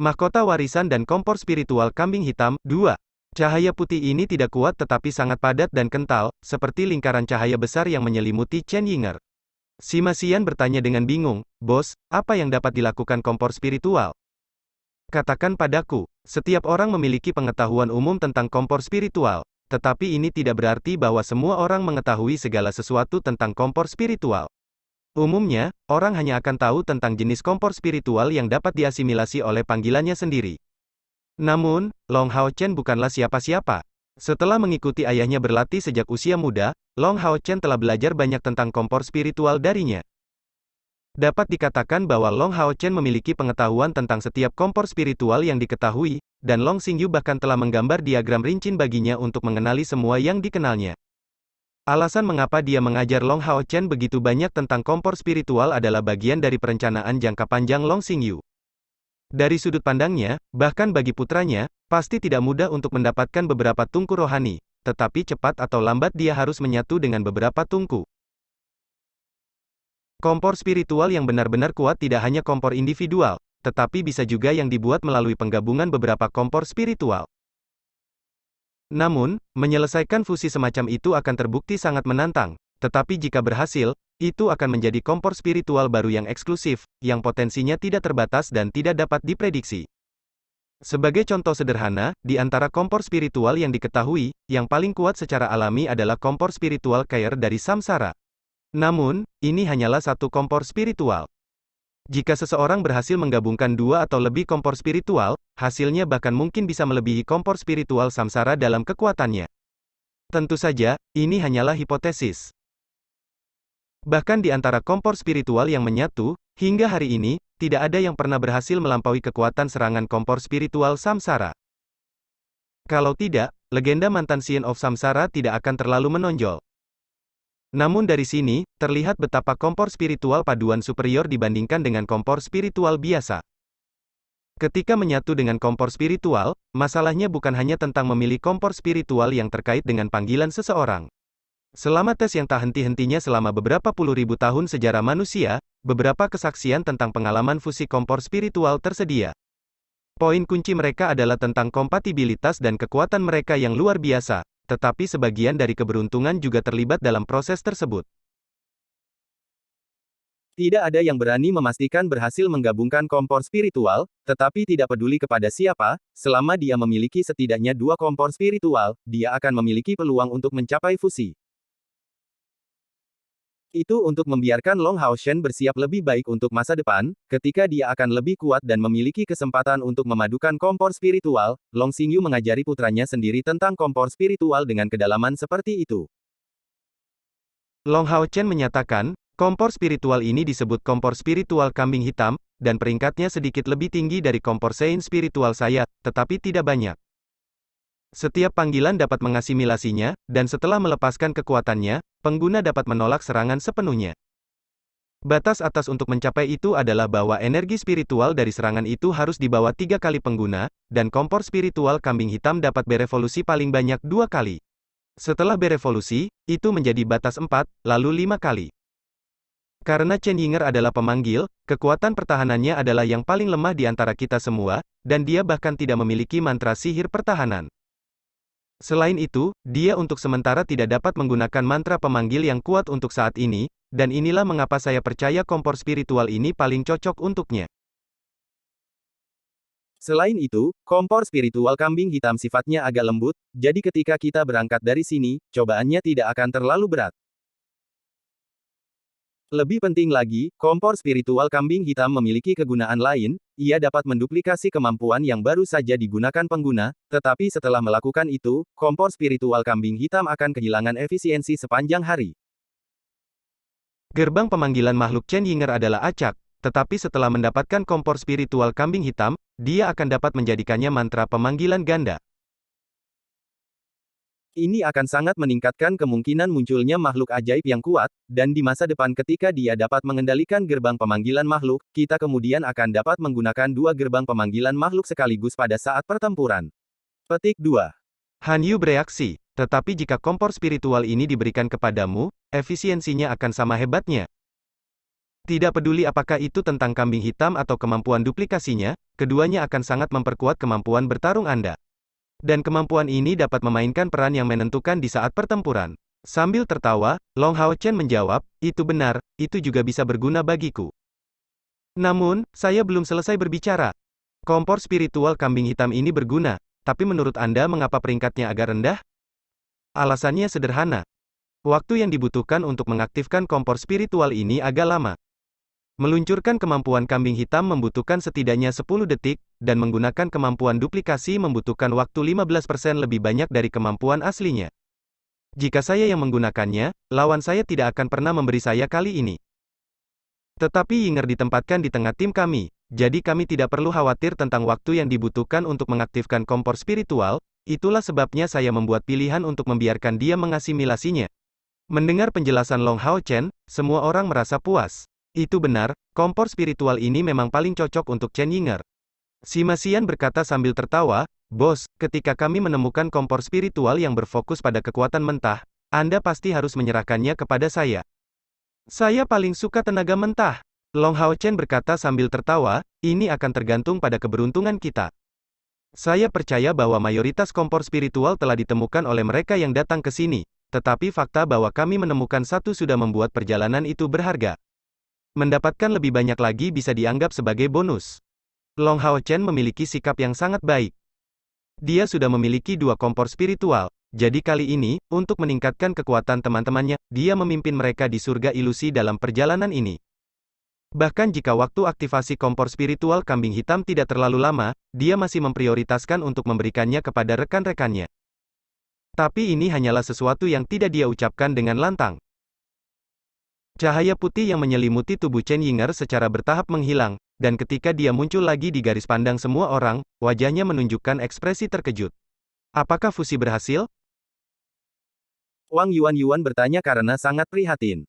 Mahkota warisan dan kompor spiritual kambing hitam, 2. Cahaya putih ini tidak kuat tetapi sangat padat dan kental, seperti lingkaran cahaya besar yang menyelimuti Chen Yinger. Sima Xian bertanya dengan bingung, "Bos, apa yang dapat dilakukan kompor spiritual? Katakan padaku." Setiap orang memiliki pengetahuan umum tentang kompor spiritual, tetapi ini tidak berarti bahwa semua orang mengetahui segala sesuatu tentang kompor spiritual. Umumnya, orang hanya akan tahu tentang jenis kompor spiritual yang dapat diasimilasi oleh panggilannya sendiri. Namun, Long Hao Chen bukanlah siapa-siapa. Setelah mengikuti ayahnya berlatih sejak usia muda, Long Hao Chen telah belajar banyak tentang kompor spiritual darinya. Dapat dikatakan bahwa Long Hao Chen memiliki pengetahuan tentang setiap kompor spiritual yang diketahui, dan Long Xingyu bahkan telah menggambar diagram rinci baginya untuk mengenali semua yang dikenalnya. Alasan mengapa dia mengajar Long Hao Chen begitu banyak tentang kompor spiritual adalah bagian dari perencanaan jangka panjang Long Xingyu. Dari sudut pandangnya, bahkan bagi putranya, pasti tidak mudah untuk mendapatkan beberapa tungku rohani, tetapi cepat atau lambat dia harus menyatu dengan beberapa tungku. Kompor spiritual yang benar-benar kuat tidak hanya kompor individual, tetapi bisa juga yang dibuat melalui penggabungan beberapa kompor spiritual. Namun, menyelesaikan fusi semacam itu akan terbukti sangat menantang, tetapi jika berhasil, itu akan menjadi kompor spiritual baru yang eksklusif, yang potensinya tidak terbatas dan tidak dapat diprediksi. Sebagai contoh sederhana, di antara kompor spiritual yang diketahui, yang paling kuat secara alami adalah kompor spiritual Cair dari Samsara. Namun, ini hanyalah satu kompor spiritual. Jika seseorang berhasil menggabungkan dua atau lebih kompor spiritual, hasilnya bahkan mungkin bisa melebihi kompor spiritual Samsara dalam kekuatannya. Tentu saja, ini hanyalah hipotesis. Bahkan di antara kompor spiritual yang menyatu, hingga hari ini, tidak ada yang pernah berhasil melampaui kekuatan serangan kompor spiritual Samsara. Kalau tidak, legenda mantan Scion of Samsara tidak akan terlalu menonjol. Namun dari sini, terlihat betapa kompor spiritual paduan superior dibandingkan dengan kompor spiritual biasa. Ketika menyatu dengan kompor spiritual, masalahnya bukan hanya tentang memilih kompor spiritual yang terkait dengan panggilan seseorang. Selama tes yang tak henti-hentinya selama beberapa puluh ribu tahun sejarah manusia, beberapa kesaksian tentang pengalaman fusi kompor spiritual tersedia. Poin kunci mereka adalah tentang kompatibilitas dan kekuatan mereka yang luar biasa, tetapi sebagian dari keberuntungan juga terlibat dalam proses tersebut. Tidak ada yang berani memastikan berhasil menggabungkan kompor spiritual, tetapi tidak peduli kepada siapa, selama dia memiliki setidaknya dua kompor spiritual, dia akan memiliki peluang untuk mencapai fusi. Itu untuk membiarkan Long Hao Shen bersiap lebih baik untuk masa depan, ketika dia akan lebih kuat dan memiliki kesempatan untuk memadukan kompor spiritual. Long Xingyu mengajari putranya sendiri tentang kompor spiritual dengan kedalaman seperti itu. Long Hao Chen menyatakan, kompor spiritual ini disebut kompor spiritual kambing hitam, dan peringkatnya sedikit lebih tinggi dari kompor Sein spiritual saya, tetapi tidak banyak. Setiap panggilan dapat mengasimilasinya, dan setelah melepaskan kekuatannya, pengguna dapat menolak serangan sepenuhnya. Batas atas untuk mencapai itu adalah bahwa energi spiritual dari serangan itu harus dibawa 3 kali pengguna, dan kompor spiritual kambing hitam dapat berevolusi paling banyak 2 kali. Setelah berevolusi, itu menjadi batas 4, lalu 5 kali. Karena Chen Yinger adalah pemanggil, kekuatan pertahanannya adalah yang paling lemah di antara kita semua, dan dia bahkan tidak memiliki mantra sihir pertahanan. Selain itu, dia untuk sementara tidak dapat menggunakan mantra pemanggil yang kuat untuk saat ini, dan inilah mengapa saya percaya kompor spiritual ini paling cocok untuknya. Selain itu, kompor spiritual kambing hitam sifatnya agak lembut, jadi ketika kita berangkat dari sini, cobaannya tidak akan terlalu berat. Lebih penting lagi, kompor spiritual kambing hitam memiliki kegunaan lain, ia dapat menduplikasi kemampuan yang baru saja digunakan pengguna, tetapi setelah melakukan itu, kompor spiritual kambing hitam akan kehilangan efisiensi sepanjang hari. Gerbang pemanggilan makhluk Chen Yinger adalah acak, tetapi setelah mendapatkan kompor spiritual kambing hitam, dia akan dapat menjadikannya mantra pemanggilan ganda. Ini akan sangat meningkatkan kemungkinan munculnya makhluk ajaib yang kuat, dan di masa depan ketika dia dapat mengendalikan gerbang pemanggilan makhluk, kita kemudian akan dapat menggunakan 2 gerbang pemanggilan makhluk sekaligus pada saat pertempuran. Petik 2. Han Yu bereaksi, tetapi jika kompor spiritual ini diberikan kepadamu, efisiensinya akan sama hebatnya. Tidak peduli apakah itu tentang kambing hitam atau kemampuan duplikasinya, keduanya akan sangat memperkuat kemampuan bertarung Anda. Dan kemampuan ini dapat memainkan peran yang menentukan di saat pertempuran. Sambil tertawa, Long Hao Chen menjawab, itu benar, itu juga bisa berguna bagiku. Namun, saya belum selesai berbicara. Kompor spiritual kambing hitam ini berguna, tapi menurut Anda mengapa peringkatnya agak rendah? Alasannya sederhana. Waktu yang dibutuhkan untuk mengaktifkan kompor spiritual ini agak lama. Meluncurkan kemampuan kambing hitam membutuhkan setidaknya 10 detik, dan menggunakan kemampuan duplikasi membutuhkan waktu 15% lebih banyak dari kemampuan aslinya. Jika saya yang menggunakannya, lawan saya tidak akan pernah memberi saya kali ini. Tetapi Yinger ditempatkan di tengah tim kami, jadi kami tidak perlu khawatir tentang waktu yang dibutuhkan untuk mengaktifkan kompor spiritual, itulah sebabnya saya membuat pilihan untuk membiarkan dia mengasimilasinya. Mendengar penjelasan Long Hao Chen, semua orang merasa puas. Itu benar, kompor spiritual ini memang paling cocok untuk Chen Yinger. Si Masian berkata sambil tertawa, "Bos, ketika kami menemukan kompor spiritual yang berfokus pada kekuatan mentah, Anda pasti harus menyerahkannya kepada saya." "Saya paling suka tenaga mentah." Long Hao Chen berkata sambil tertawa, "Ini akan tergantung pada keberuntungan kita. Saya percaya bahwa mayoritas kompor spiritual telah ditemukan oleh mereka yang datang ke sini, tetapi fakta bahwa kami menemukan satu sudah membuat perjalanan itu berharga. Mendapatkan lebih banyak lagi bisa dianggap sebagai bonus." Long Hao Chen memiliki sikap yang sangat baik. Dia sudah memiliki 2 kompor spiritual, jadi kali ini, untuk meningkatkan kekuatan teman-temannya, dia memimpin mereka di surga ilusi dalam perjalanan ini. Bahkan jika waktu aktivasi kompor spiritual kambing hitam tidak terlalu lama, dia masih memprioritaskan untuk memberikannya kepada rekan-rekannya. Tapi ini hanyalah sesuatu yang tidak dia ucapkan dengan lantang. Cahaya putih yang menyelimuti tubuh Chen Yinger secara bertahap menghilang, dan ketika dia muncul lagi di garis pandang semua orang, wajahnya menunjukkan ekspresi terkejut. Apakah fusi berhasil? Wang Yuan bertanya karena sangat prihatin.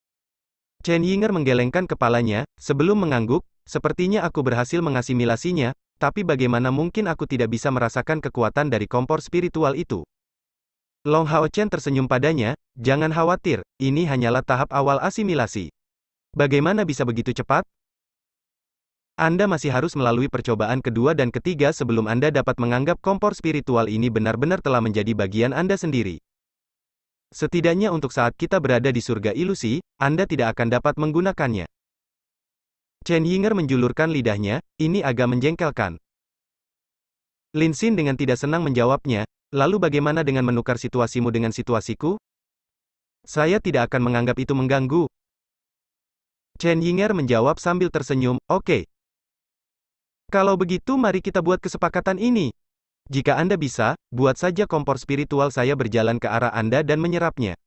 Chen Yinger menggelengkan kepalanya, sebelum mengangguk, "Sepertinya aku berhasil mengasimilasinya, tapi bagaimana mungkin aku tidak bisa merasakan kekuatan dari kompor spiritual itu?" Long Hao Chen tersenyum padanya, "Jangan khawatir, ini hanyalah tahap awal asimilasi. Bagaimana bisa begitu cepat? Anda masih harus melalui percobaan kedua dan ketiga sebelum Anda dapat menganggap kompor spiritual ini benar-benar telah menjadi bagian Anda sendiri. Setidaknya untuk saat kita berada di surga ilusi, Anda tidak akan dapat menggunakannya." Chen Yinger menjulurkan lidahnya, "Ini agak menjengkelkan." Lin Xin dengan tidak senang menjawabnya, "Lalu bagaimana dengan menukar situasimu dengan situasiku? Saya tidak akan menganggap itu mengganggu." Chen Yinger menjawab sambil tersenyum, "Oke. Kalau begitu mari kita buat kesepakatan ini. Jika Anda bisa, buat saja kompor spiritual saya berjalan ke arah Anda dan menyerapnya.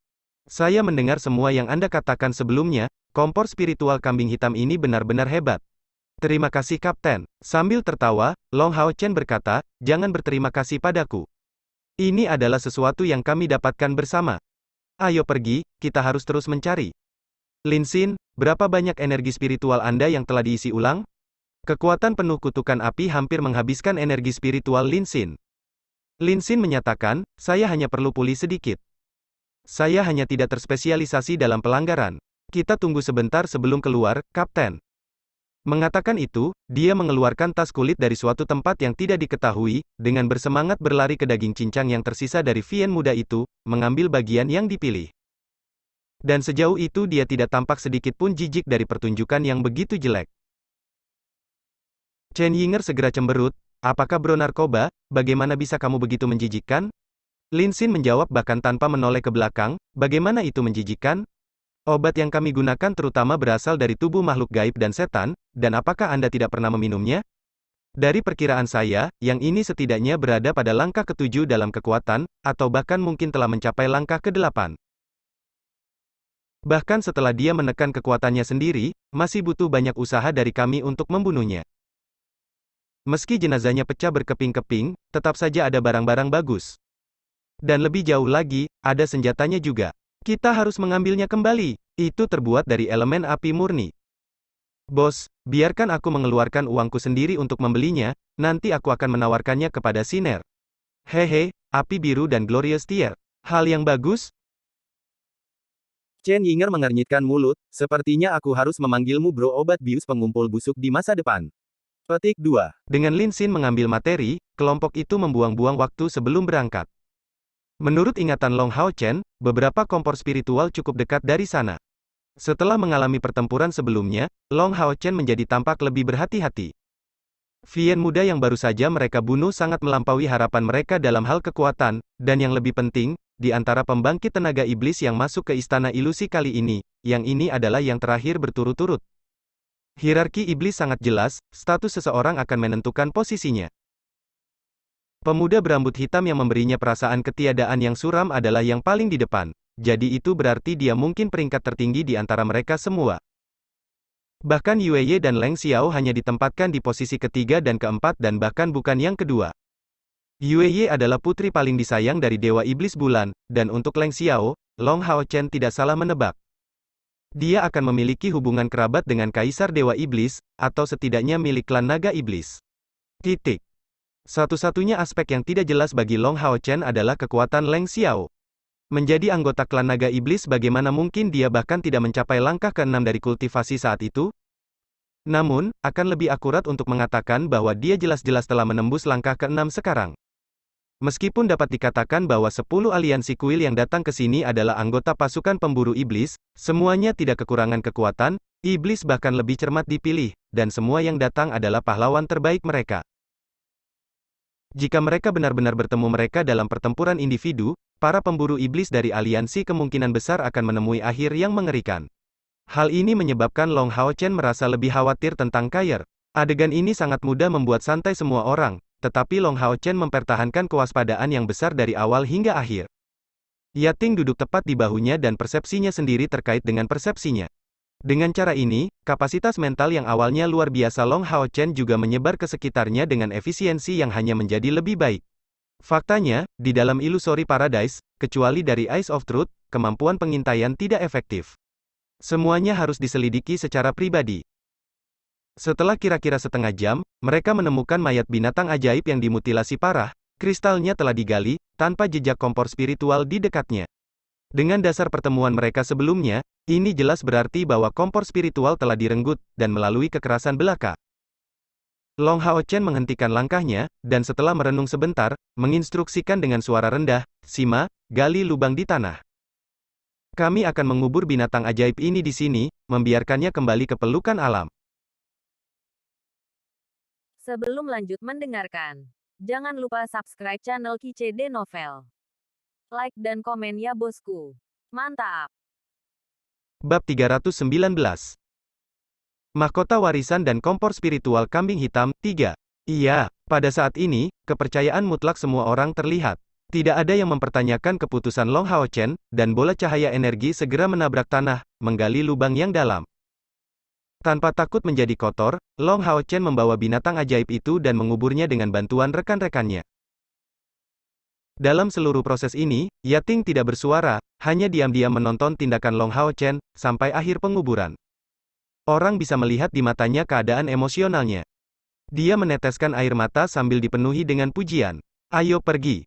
Saya mendengar semua yang Anda katakan sebelumnya, kompor spiritual kambing hitam ini benar-benar hebat." "Terima kasih Kapten." Sambil tertawa, Long Hao Chen berkata, "Jangan berterima kasih padaku. Ini adalah sesuatu yang kami dapatkan bersama. Ayo pergi, kita harus terus mencari." "Lin Xin, berapa banyak energi spiritual Anda yang telah diisi ulang?" Kekuatan penuh kutukan api hampir menghabiskan energi spiritual Lin Xin. Lin Xin menyatakan, "Saya hanya perlu pulih sedikit. Saya hanya tidak terspesialisasi dalam pelanggaran. Kita tunggu sebentar sebelum keluar, Kapten." Mengatakan itu, dia mengeluarkan tas kulit dari suatu tempat yang tidak diketahui, dengan bersemangat berlari ke daging cincang yang tersisa dari Vien muda itu, mengambil bagian yang dipilih. Dan sejauh itu dia tidak tampak sedikit pun jijik dari pertunjukan yang begitu jelek. Chen Yinger segera cemberut, "Apakah bro narkoba, bagaimana bisa kamu begitu menjijikkan?" Lin Xin menjawab bahkan tanpa menoleh ke belakang, "Bagaimana itu menjijikkan? Obat yang kami gunakan terutama berasal dari tubuh makhluk gaib dan setan, dan apakah Anda tidak pernah meminumnya? Dari perkiraan saya, yang ini setidaknya berada pada langkah ke-7 dalam kekuatan, atau bahkan mungkin telah mencapai langkah ke-8. Bahkan setelah dia menekan kekuatannya sendiri, masih butuh banyak usaha dari kami untuk membunuhnya. Meski jenazahnya pecah berkeping-keping, tetap saja ada barang-barang bagus. Dan lebih jauh lagi, ada senjatanya juga. Kita harus mengambilnya kembali. Itu terbuat dari elemen api murni. Bos, biarkan aku mengeluarkan uangku sendiri untuk membelinya, nanti aku akan menawarkannya kepada Siner. Hehe, api biru dan Glorious Tear. Hal yang bagus?" Chen Yinger mengernyitkan mulut, "Sepertinya aku harus memanggilmu bro obat bius pengumpul busuk di masa depan." Petik 2. Dengan Lin Xin mengambil materi, kelompok itu membuang-buang waktu sebelum berangkat. Menurut ingatan Long Hao Chen, beberapa kompor spiritual cukup dekat dari sana. Setelah mengalami pertempuran sebelumnya, Long Hao Chen menjadi tampak lebih berhati-hati. Vien muda yang baru saja mereka bunuh sangat melampaui harapan mereka dalam hal kekuatan, dan yang lebih penting, di antara pembangkit tenaga iblis yang masuk ke istana ilusi kali ini, yang ini adalah yang terakhir berturut-turut. Hierarki iblis sangat jelas, status seseorang akan menentukan posisinya. Pemuda berambut hitam yang memberinya perasaan ketiadaan yang suram adalah yang paling di depan, jadi itu berarti dia mungkin peringkat tertinggi di antara mereka semua. Bahkan Yue Ye dan Leng Xiao hanya ditempatkan di posisi ketiga dan keempat dan bahkan bukan yang kedua. Yueye adalah putri paling disayang dari Dewa Iblis Bulan, dan untuk Leng Xiao, Long Hao Chen tidak salah menebak. Dia akan memiliki hubungan kerabat dengan Kaisar Dewa Iblis, atau setidaknya milik klan Naga Iblis. Titik. Satu-satunya aspek yang tidak jelas bagi Long Hao Chen adalah kekuatan Leng Xiao. Menjadi anggota klan Naga Iblis, bagaimana mungkin dia bahkan tidak mencapai langkah ke-6 dari kultivasi saat itu? Namun, akan lebih akurat untuk mengatakan bahwa dia jelas-jelas telah menembus langkah ke-6 sekarang. Meskipun dapat dikatakan bahwa 10 aliansi kuil yang datang ke sini adalah anggota pasukan pemburu iblis, semuanya tidak kekurangan kekuatan, iblis bahkan lebih cermat dipilih, dan semua yang datang adalah pahlawan terbaik mereka. Jika mereka benar-benar bertemu mereka dalam pertempuran individu, para pemburu iblis dari aliansi kemungkinan besar akan menemui akhir yang mengerikan. Hal ini menyebabkan Long Hao Chen merasa lebih khawatir tentang Kair. Adegan ini sangat mudah membuat santai semua orang, tetapi Long Hao Chen mempertahankan kewaspadaan yang besar dari awal hingga akhir. Yating duduk tepat di bahunya dan persepsinya sendiri terkait dengan persepsinya. Dengan cara ini, kapasitas mental yang awalnya luar biasa Long Hao Chen juga menyebar ke sekitarnya dengan efisiensi yang hanya menjadi lebih baik. Faktanya, di dalam Illusory Paradise, kecuali dari Eyes of Truth, kemampuan pengintaian tidak efektif. Semuanya harus diselidiki secara pribadi. Setelah kira-kira setengah jam, mereka menemukan mayat binatang ajaib yang dimutilasi parah, kristalnya telah digali, tanpa jejak kompor spiritual di dekatnya. Dengan dasar pertemuan mereka sebelumnya, ini jelas berarti bahwa kompor spiritual telah direnggut, dan melalui kekerasan belaka. Long Hao Chen menghentikan langkahnya, dan setelah merenung sebentar, menginstruksikan dengan suara rendah, "Sima, gali lubang di tanah. Kami akan mengubur binatang ajaib ini di sini, membiarkannya kembali ke pelukan alam." Sebelum lanjut mendengarkan, jangan lupa subscribe channel KCD Novel. Like dan komen ya bosku. Mantap! Bab 319. Mahkota warisan dan kompor spiritual kambing hitam, 3. Iya, pada saat ini, kepercayaan mutlak semua orang terlihat. Tidak ada yang mempertanyakan keputusan Long Hao Chen, dan bola cahaya energi segera menabrak tanah, menggali lubang yang dalam. Tanpa takut menjadi kotor, Long Hao Chen membawa binatang ajaib itu dan menguburnya dengan bantuan rekan-rekannya. Dalam seluruh proses ini, Yating tidak bersuara, hanya diam-diam menonton tindakan Long Hao Chen, sampai akhir penguburan. Orang bisa melihat di matanya keadaan emosionalnya. Dia meneteskan air mata sambil dipenuhi dengan pujian. "Ayo pergi."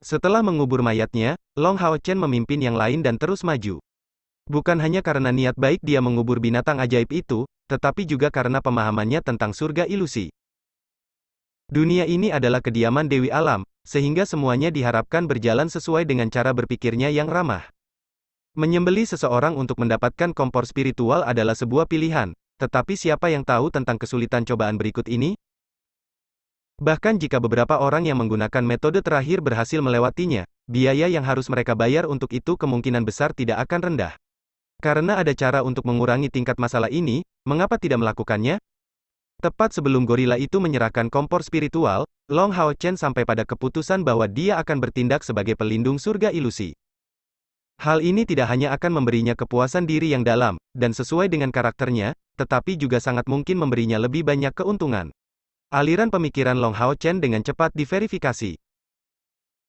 Setelah mengubur mayatnya, Long Hao Chen memimpin yang lain dan terus maju. Bukan hanya karena niat baik dia mengubur binatang ajaib itu, tetapi juga karena pemahamannya tentang surga ilusi. Dunia ini adalah kediaman Dewi Alam, sehingga semuanya diharapkan berjalan sesuai dengan cara berpikirnya yang ramah. Menyembelih seseorang untuk mendapatkan kompor spiritual adalah sebuah pilihan, tetapi siapa yang tahu tentang kesulitan cobaan berikut ini? Bahkan jika beberapa orang yang menggunakan metode terakhir berhasil melewatinya, biaya yang harus mereka bayar untuk itu kemungkinan besar tidak akan rendah. Karena ada cara untuk mengurangi tingkat masalah ini, mengapa tidak melakukannya? Tepat sebelum gorila itu menyerahkan kompor spiritual, Long Hao Chen sampai pada keputusan bahwa dia akan bertindak sebagai pelindung surga ilusi. Hal ini tidak hanya akan memberinya kepuasan diri yang dalam, dan sesuai dengan karakternya, tetapi juga sangat mungkin memberinya lebih banyak keuntungan. Aliran pemikiran Long Hao Chen dengan cepat diverifikasi.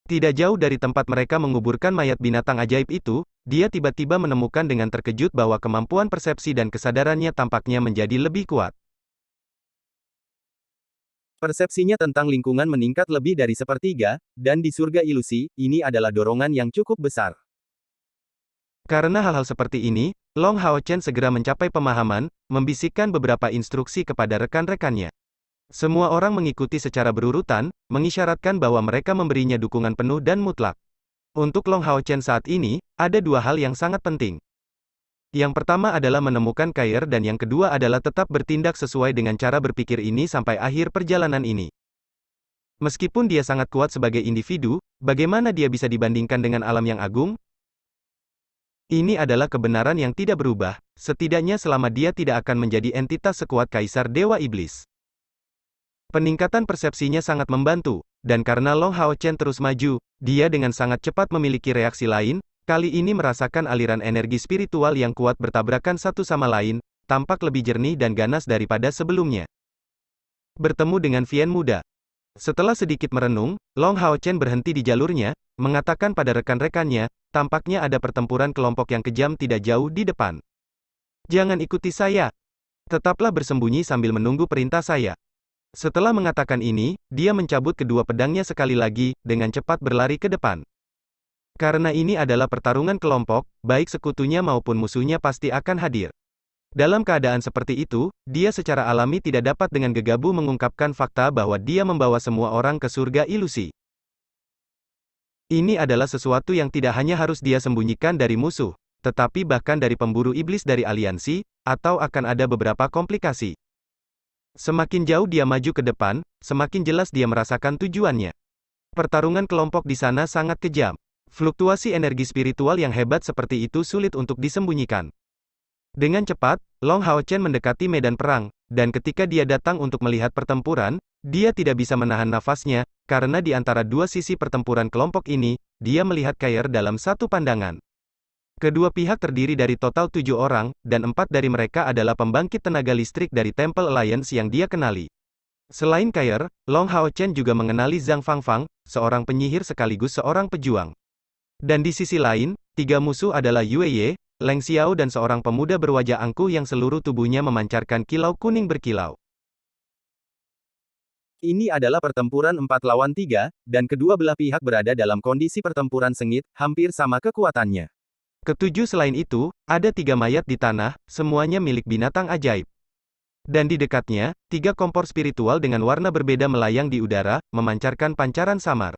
Tidak jauh dari tempat mereka menguburkan mayat binatang ajaib itu, dia tiba-tiba menemukan dengan terkejut bahwa kemampuan persepsi dan kesadarannya tampaknya menjadi lebih kuat. Persepsinya tentang lingkungan meningkat lebih dari sepertiga, dan di surga ilusi, ini adalah dorongan yang cukup besar. Karena hal-hal seperti ini, Long Hao Chen segera mencapai pemahaman, membisikkan beberapa instruksi kepada rekan-rekannya. Semua orang mengikuti secara berurutan, mengisyaratkan bahwa mereka memberinya dukungan penuh dan mutlak. Untuk Long Hao Chen saat ini, ada dua hal yang sangat penting. Yang pertama adalah menemukan Kair dan yang kedua adalah tetap bertindak sesuai dengan cara berpikir ini sampai akhir perjalanan ini. Meskipun dia sangat kuat sebagai individu, bagaimana dia bisa dibandingkan dengan alam yang agung? Ini adalah kebenaran yang tidak berubah, setidaknya selama dia tidak akan menjadi entitas sekuat Kaisar Dewa Iblis. Peningkatan persepsinya sangat membantu, dan karena Long Hao Chen terus maju, dia dengan sangat cepat memiliki reaksi lain, kali ini merasakan aliran energi spiritual yang kuat bertabrakan satu sama lain, tampak lebih jernih dan ganas daripada sebelumnya. Bertemu dengan Vian muda. Setelah sedikit merenung, Long Hao Chen berhenti di jalurnya, mengatakan pada rekan-rekannya, tampaknya ada pertempuran kelompok yang kejam tidak jauh di depan. Jangan ikuti saya. Tetaplah bersembunyi sambil menunggu perintah saya. Setelah mengatakan ini, dia mencabut kedua pedangnya sekali lagi, dengan cepat berlari ke depan. Karena ini adalah pertarungan kelompok, baik sekutunya maupun musuhnya pasti akan hadir. Dalam keadaan seperti itu, dia secara alami tidak dapat dengan gegabah mengungkapkan fakta bahwa dia membawa semua orang ke surga ilusi. Ini adalah sesuatu yang tidak hanya harus dia sembunyikan dari musuh, tetapi bahkan dari pemburu iblis dari aliansi, atau akan ada beberapa komplikasi. Semakin jauh dia maju ke depan, semakin jelas dia merasakan tujuannya. Pertarungan kelompok di sana sangat kejam. Fluktuasi energi spiritual yang hebat seperti itu sulit untuk disembunyikan. Dengan cepat, Long Hao Chen mendekati medan perang, dan ketika dia datang untuk melihat pertempuran, dia tidak bisa menahan nafasnya, karena di antara dua sisi pertempuran kelompok ini, dia melihat Kair dalam satu pandangan. Kedua pihak terdiri dari total 7 orang, dan 4 dari mereka adalah pembangkit tenaga listrik dari Temple Alliance yang dia kenali. Selain Kair, Long Hao Chen juga mengenali Zhang Fangfang, seorang penyihir sekaligus seorang pejuang. Dan di sisi lain, 3 musuh adalah Yue Ye, Leng Xiao dan seorang pemuda berwajah angkuh yang seluruh tubuhnya memancarkan kilau kuning berkilau. Ini adalah pertempuran 4 lawan 3, dan kedua belah pihak berada dalam kondisi pertempuran sengit, hampir sama kekuatannya. Ketujuh selain itu, ada 3 mayat di tanah, semuanya milik binatang ajaib. Dan di dekatnya, 3 kompor spiritual dengan warna berbeda melayang di udara, memancarkan pancaran samar.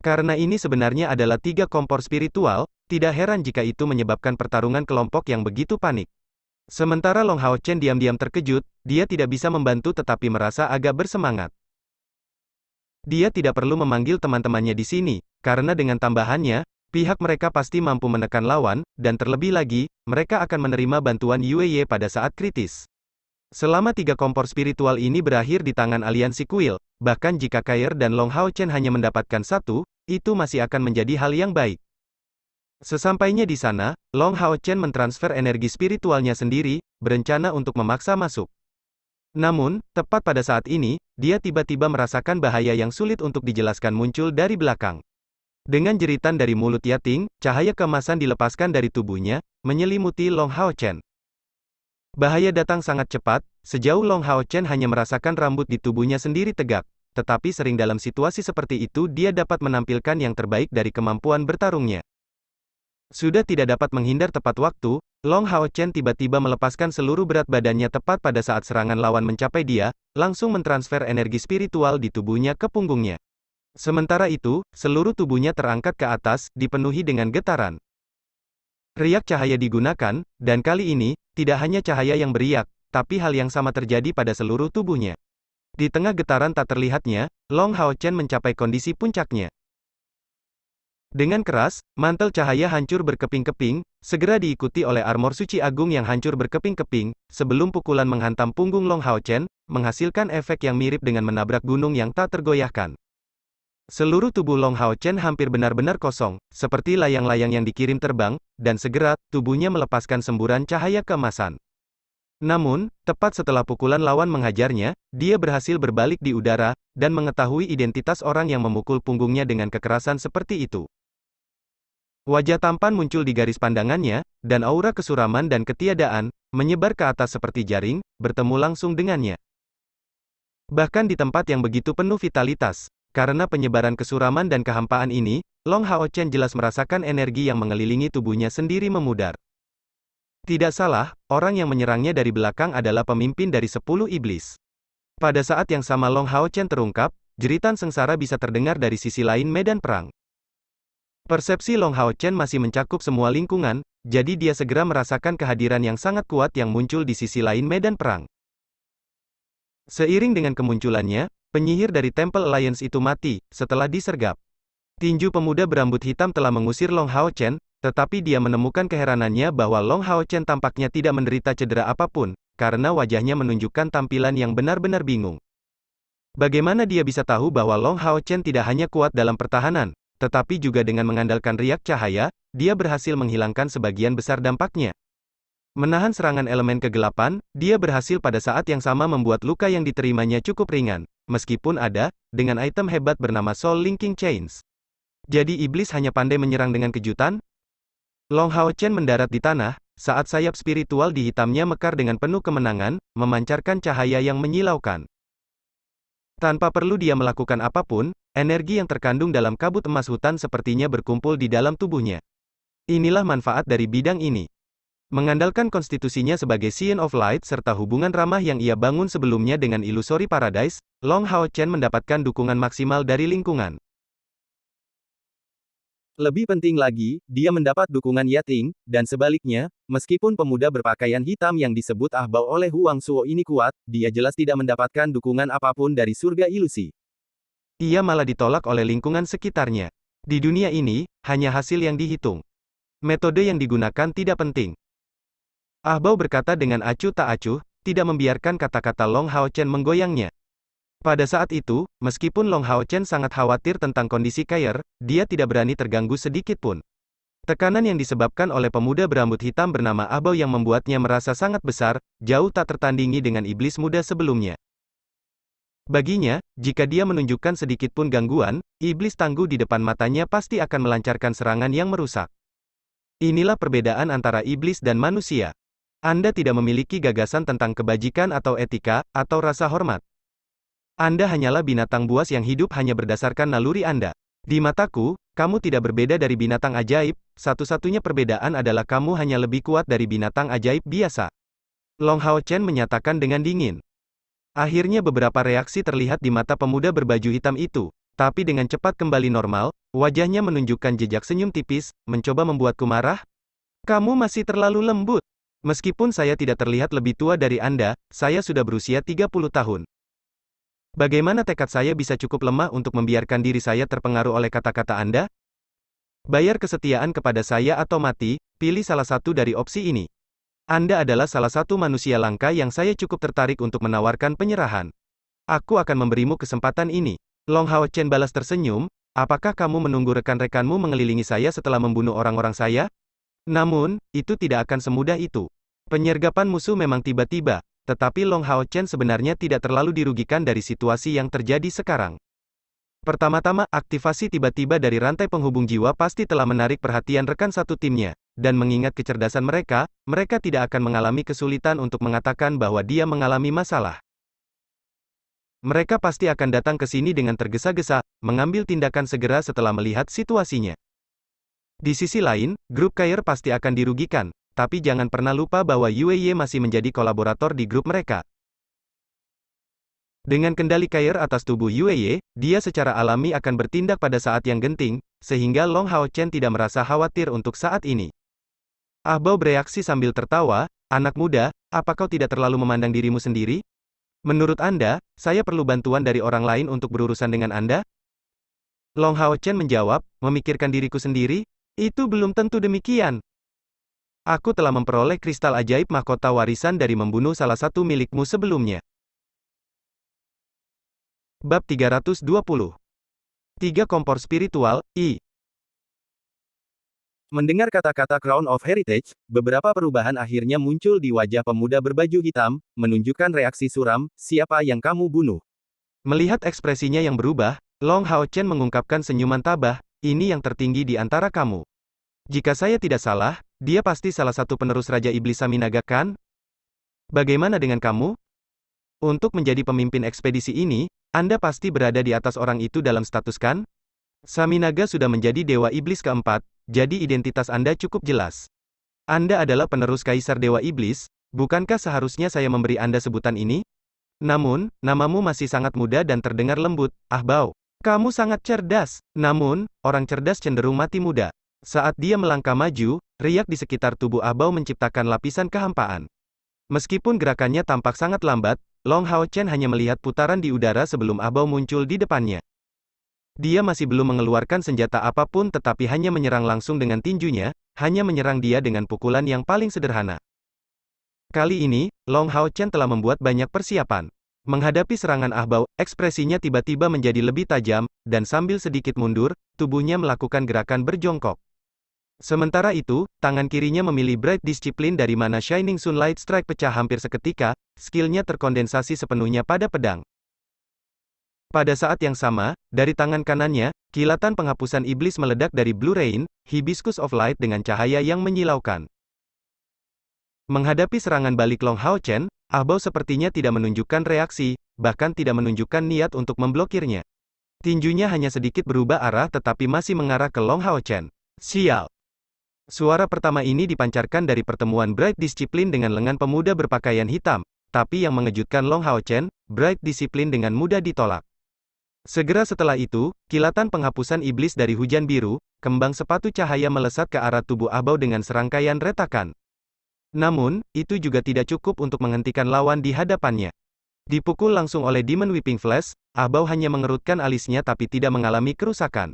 Karena ini sebenarnya adalah 3 kompor spiritual, tidak heran jika itu menyebabkan pertarungan kelompok yang begitu panik. Sementara Long Hao Chen diam-diam terkejut, dia tidak bisa membantu tetapi merasa agak bersemangat. Dia tidak perlu memanggil teman-temannya di sini, karena dengan tambahannya, pihak mereka pasti mampu menekan lawan, dan terlebih lagi, mereka akan menerima bantuan Yue Ye pada saat kritis. Selama 3 kompor spiritual ini berakhir di tangan aliansi kuil, bahkan jika Kair dan Long Hao Chen hanya mendapatkan 1, itu masih akan menjadi hal yang baik. Sesampainya di sana, Long Hao Chen mentransfer energi spiritualnya sendiri, berencana untuk memaksa masuk. Namun, tepat pada saat ini, dia tiba-tiba merasakan bahaya yang sulit untuk dijelaskan muncul dari belakang. Dengan jeritan dari mulut Yating, cahaya keemasan dilepaskan dari tubuhnya, menyelimuti Long Hao Chen. Bahaya datang sangat cepat, sejauh Long Hao Chen hanya merasakan rambut di tubuhnya sendiri tegak, tetapi sering dalam situasi seperti itu dia dapat menampilkan yang terbaik dari kemampuan bertarungnya. Sudah tidak dapat menghindar tepat waktu, Long Hao Chen tiba-tiba melepaskan seluruh berat badannya tepat pada saat serangan lawan mencapai dia, langsung mentransfer energi spiritual di tubuhnya ke punggungnya. Sementara itu, seluruh tubuhnya terangkat ke atas, dipenuhi dengan getaran. Riak cahaya digunakan, dan kali ini, tidak hanya cahaya yang beriak, tapi hal yang sama terjadi pada seluruh tubuhnya. Di tengah getaran tak terlihatnya, Long Hao Chen mencapai kondisi puncaknya. Dengan keras, mantel cahaya hancur berkeping-keping, segera diikuti oleh armor suci agung yang hancur berkeping-keping, sebelum pukulan menghantam punggung Long Hao Chen, menghasilkan efek yang mirip dengan menabrak gunung yang tak tergoyahkan. Seluruh tubuh Long Hao Chen hampir benar-benar kosong, seperti layang-layang yang dikirim terbang, dan segera, tubuhnya melepaskan semburan cahaya keemasan. Namun, tepat setelah pukulan lawan menghajarnya, dia berhasil berbalik di udara, dan mengetahui identitas orang yang memukul punggungnya dengan kekerasan seperti itu. Wajah tampan muncul di garis pandangannya, dan aura kesuraman dan ketiadaan, menyebar ke atas seperti jaring, bertemu langsung dengannya. Bahkan di tempat yang begitu penuh vitalitas, karena penyebaran kesuraman dan kehampaan ini, Long Hao Chen jelas merasakan energi yang mengelilingi tubuhnya sendiri memudar. Tidak salah, orang yang menyerangnya dari belakang adalah pemimpin dari 10 iblis. Pada saat yang sama Long Hao Chen terungkap, jeritan sengsara bisa terdengar dari sisi lain medan perang. Persepsi Long Hao Chen masih mencakup semua lingkungan, jadi dia segera merasakan kehadiran yang sangat kuat yang muncul di sisi lain medan perang. Seiring dengan kemunculannya, penyihir dari Temple Alliance itu mati, setelah disergap. Tinju pemuda berambut hitam telah mengusir Long Hao Chen, tetapi dia menemukan keheranannya bahwa Long Hao Chen tampaknya tidak menderita cedera apapun, karena wajahnya menunjukkan tampilan yang benar-benar bingung. Bagaimana dia bisa tahu bahwa Long Hao Chen tidak hanya kuat dalam pertahanan, tetapi juga dengan mengandalkan riak cahaya, dia berhasil menghilangkan sebagian besar dampaknya. Menahan serangan elemen kegelapan, dia berhasil pada saat yang sama membuat luka yang diterimanya cukup ringan. Meskipun ada, dengan item hebat bernama Soul Linking Chains. Jadi iblis hanya pandai menyerang dengan kejutan? Long Hao Chen mendarat di tanah, saat sayap spiritual di hitamnya mekar dengan penuh kemenangan, memancarkan cahaya yang menyilaukan. Tanpa perlu dia melakukan apapun, energi yang terkandung dalam kabut emas hutan sepertinya berkumpul di dalam tubuhnya. Inilah manfaat dari bidang ini. Mengandalkan konstitusinya sebagai Scion of Light serta hubungan ramah yang ia bangun sebelumnya dengan Illusory Paradise, Long Hao Chen mendapatkan dukungan maksimal dari lingkungan. Lebih penting lagi, dia mendapat dukungan Yating, dan sebaliknya, meskipun pemuda berpakaian hitam yang disebut Ahbao oleh Huang Suo ini kuat, dia jelas tidak mendapatkan dukungan apapun dari surga ilusi. Ia malah ditolak oleh lingkungan sekitarnya. Di dunia ini, hanya hasil yang dihitung. Metode yang digunakan tidak penting. Ahbao berkata dengan acuh tak acuh, tidak membiarkan kata-kata Long Hao Chen menggoyangnya. Pada saat itu, meskipun Long Hao Chen sangat khawatir tentang kondisi Kair, dia tidak berani terganggu sedikit pun. Tekanan yang disebabkan oleh pemuda berambut hitam bernama Ahbao yang membuatnya merasa sangat besar, jauh tak tertandingi dengan iblis muda sebelumnya. Baginya, jika dia menunjukkan sedikit pun gangguan, iblis tangguh di depan matanya pasti akan melancarkan serangan yang merusak. Inilah perbedaan antara iblis dan manusia. Anda tidak memiliki gagasan tentang kebajikan atau etika, atau rasa hormat. Anda hanyalah binatang buas yang hidup hanya berdasarkan naluri Anda. Di mataku, kamu tidak berbeda dari binatang ajaib, satu-satunya perbedaan adalah kamu hanya lebih kuat dari binatang ajaib biasa. Long Hao Chen menyatakan dengan dingin. Akhirnya beberapa reaksi terlihat di mata pemuda berbaju hitam itu, tapi dengan cepat kembali normal, wajahnya menunjukkan jejak senyum tipis, mencoba membuatku marah. Kamu masih terlalu lembut. Meskipun saya tidak terlihat lebih tua dari Anda, saya sudah berusia 30 tahun. Bagaimana tekad saya bisa cukup lemah untuk membiarkan diri saya terpengaruh oleh kata-kata Anda? Bayar kesetiaan kepada saya atau mati, pilih salah satu dari opsi ini. Anda adalah salah satu manusia langka yang saya cukup tertarik untuk menawarkan penyerahan. Aku akan memberimu kesempatan ini. Long Hao Chen balas tersenyum, apakah kamu menunggu rekan-rekanmu mengelilingi saya setelah membunuh orang-orang saya? Namun, itu tidak akan semudah itu. Penyergapan musuh memang tiba-tiba, tetapi Long Hao Chen sebenarnya tidak terlalu dirugikan dari situasi yang terjadi sekarang. Pertama-tama, aktivasi tiba-tiba dari rantai penghubung jiwa pasti telah menarik perhatian rekan satu timnya, dan mengingat kecerdasan mereka, mereka tidak akan mengalami kesulitan untuk mengatakan bahwa dia mengalami masalah. Mereka pasti akan datang ke sini dengan tergesa-gesa, mengambil tindakan segera setelah melihat situasinya. Di sisi lain, grup Kair pasti akan dirugikan, tapi jangan pernah lupa bahwa Yue Ye masih menjadi kolaborator di grup mereka. Dengan kendali Kair atas tubuh Yue Ye, dia secara alami akan bertindak pada saat yang genting, sehingga Long Hao Chen tidak merasa khawatir untuk saat ini. Ahbao bereaksi sambil tertawa, anak muda, apa kau tidak terlalu memandang dirimu sendiri? Menurut Anda, saya perlu bantuan dari orang lain untuk berurusan dengan Anda? Long Hao Chen menjawab, memikirkan diriku sendiri? Itu belum tentu demikian. Aku telah memperoleh kristal ajaib mahkota warisan dari membunuh salah satu milikmu sebelumnya. Bab 320. 3 kompor spiritual, I. Mendengar kata-kata Crown of Heritage, beberapa perubahan akhirnya muncul di wajah pemuda berbaju hitam, menunjukkan reaksi suram, siapa yang kamu bunuh? Melihat ekspresinya yang berubah, Long Hao Chen mengungkapkan senyuman tabah, ini yang tertinggi di antara kamu. Jika saya tidak salah, dia pasti salah satu penerus Raja Iblis Saminaga kan? Bagaimana dengan kamu? Untuk menjadi pemimpin ekspedisi ini, Anda pasti berada di atas orang itu dalam status kan? Saminaga sudah menjadi Dewa Iblis keempat, jadi identitas Anda cukup jelas. Anda adalah penerus Kaisar Dewa Iblis, bukankah seharusnya saya memberi Anda sebutan ini? Namun, namamu masih sangat muda dan terdengar lembut, Ahbao. Kamu sangat cerdas. Namun, orang cerdas cenderung mati muda. Saat dia melangkah maju, riak di sekitar tubuh Ahbao menciptakan lapisan kehampaan. Meskipun gerakannya tampak sangat lambat, Long Hao Chen hanya melihat putaran di udara sebelum Ahbao muncul di depannya. Dia masih belum mengeluarkan senjata apapun tetapi hanya menyerang langsung dengan tinjunya, hanya menyerang dia dengan pukulan yang paling sederhana. Kali ini, Long Hao Chen telah membuat banyak persiapan. Menghadapi serangan Ahbao, ekspresinya tiba-tiba menjadi lebih tajam, dan sambil sedikit mundur, tubuhnya melakukan gerakan berjongkok. Sementara itu, tangan kirinya memilih Bright Discipline dari mana Shining Sunlight Strike pecah hampir seketika, skillnya terkondensasi sepenuhnya pada pedang. Pada saat yang sama, dari tangan kanannya, kilatan penghapusan iblis meledak dari Blue Rain, Hibiscus of Light dengan cahaya yang menyilaukan. Menghadapi serangan balik Long Hao Chen, Ah Bao sepertinya tidak menunjukkan reaksi, bahkan tidak menunjukkan niat untuk memblokirnya. Tinjunya hanya sedikit berubah arah tetapi masih mengarah ke Long Hao Chen. Sial! Suara pertama ini dipancarkan dari pertemuan Bright Discipline dengan lengan pemuda berpakaian hitam, tapi yang mengejutkan Long Hao Chen, Bright Discipline dengan mudah ditolak. Segera setelah itu, kilatan penghapusan iblis dari hujan biru, kembang sepatu cahaya melesat ke arah tubuh Ah Bao dengan serangkaian retakan. Namun, itu juga tidak cukup untuk menghentikan lawan di hadapannya. Dipukul langsung oleh Demon Whipping Flash, Ah Bao hanya mengerutkan alisnya tapi tidak mengalami kerusakan.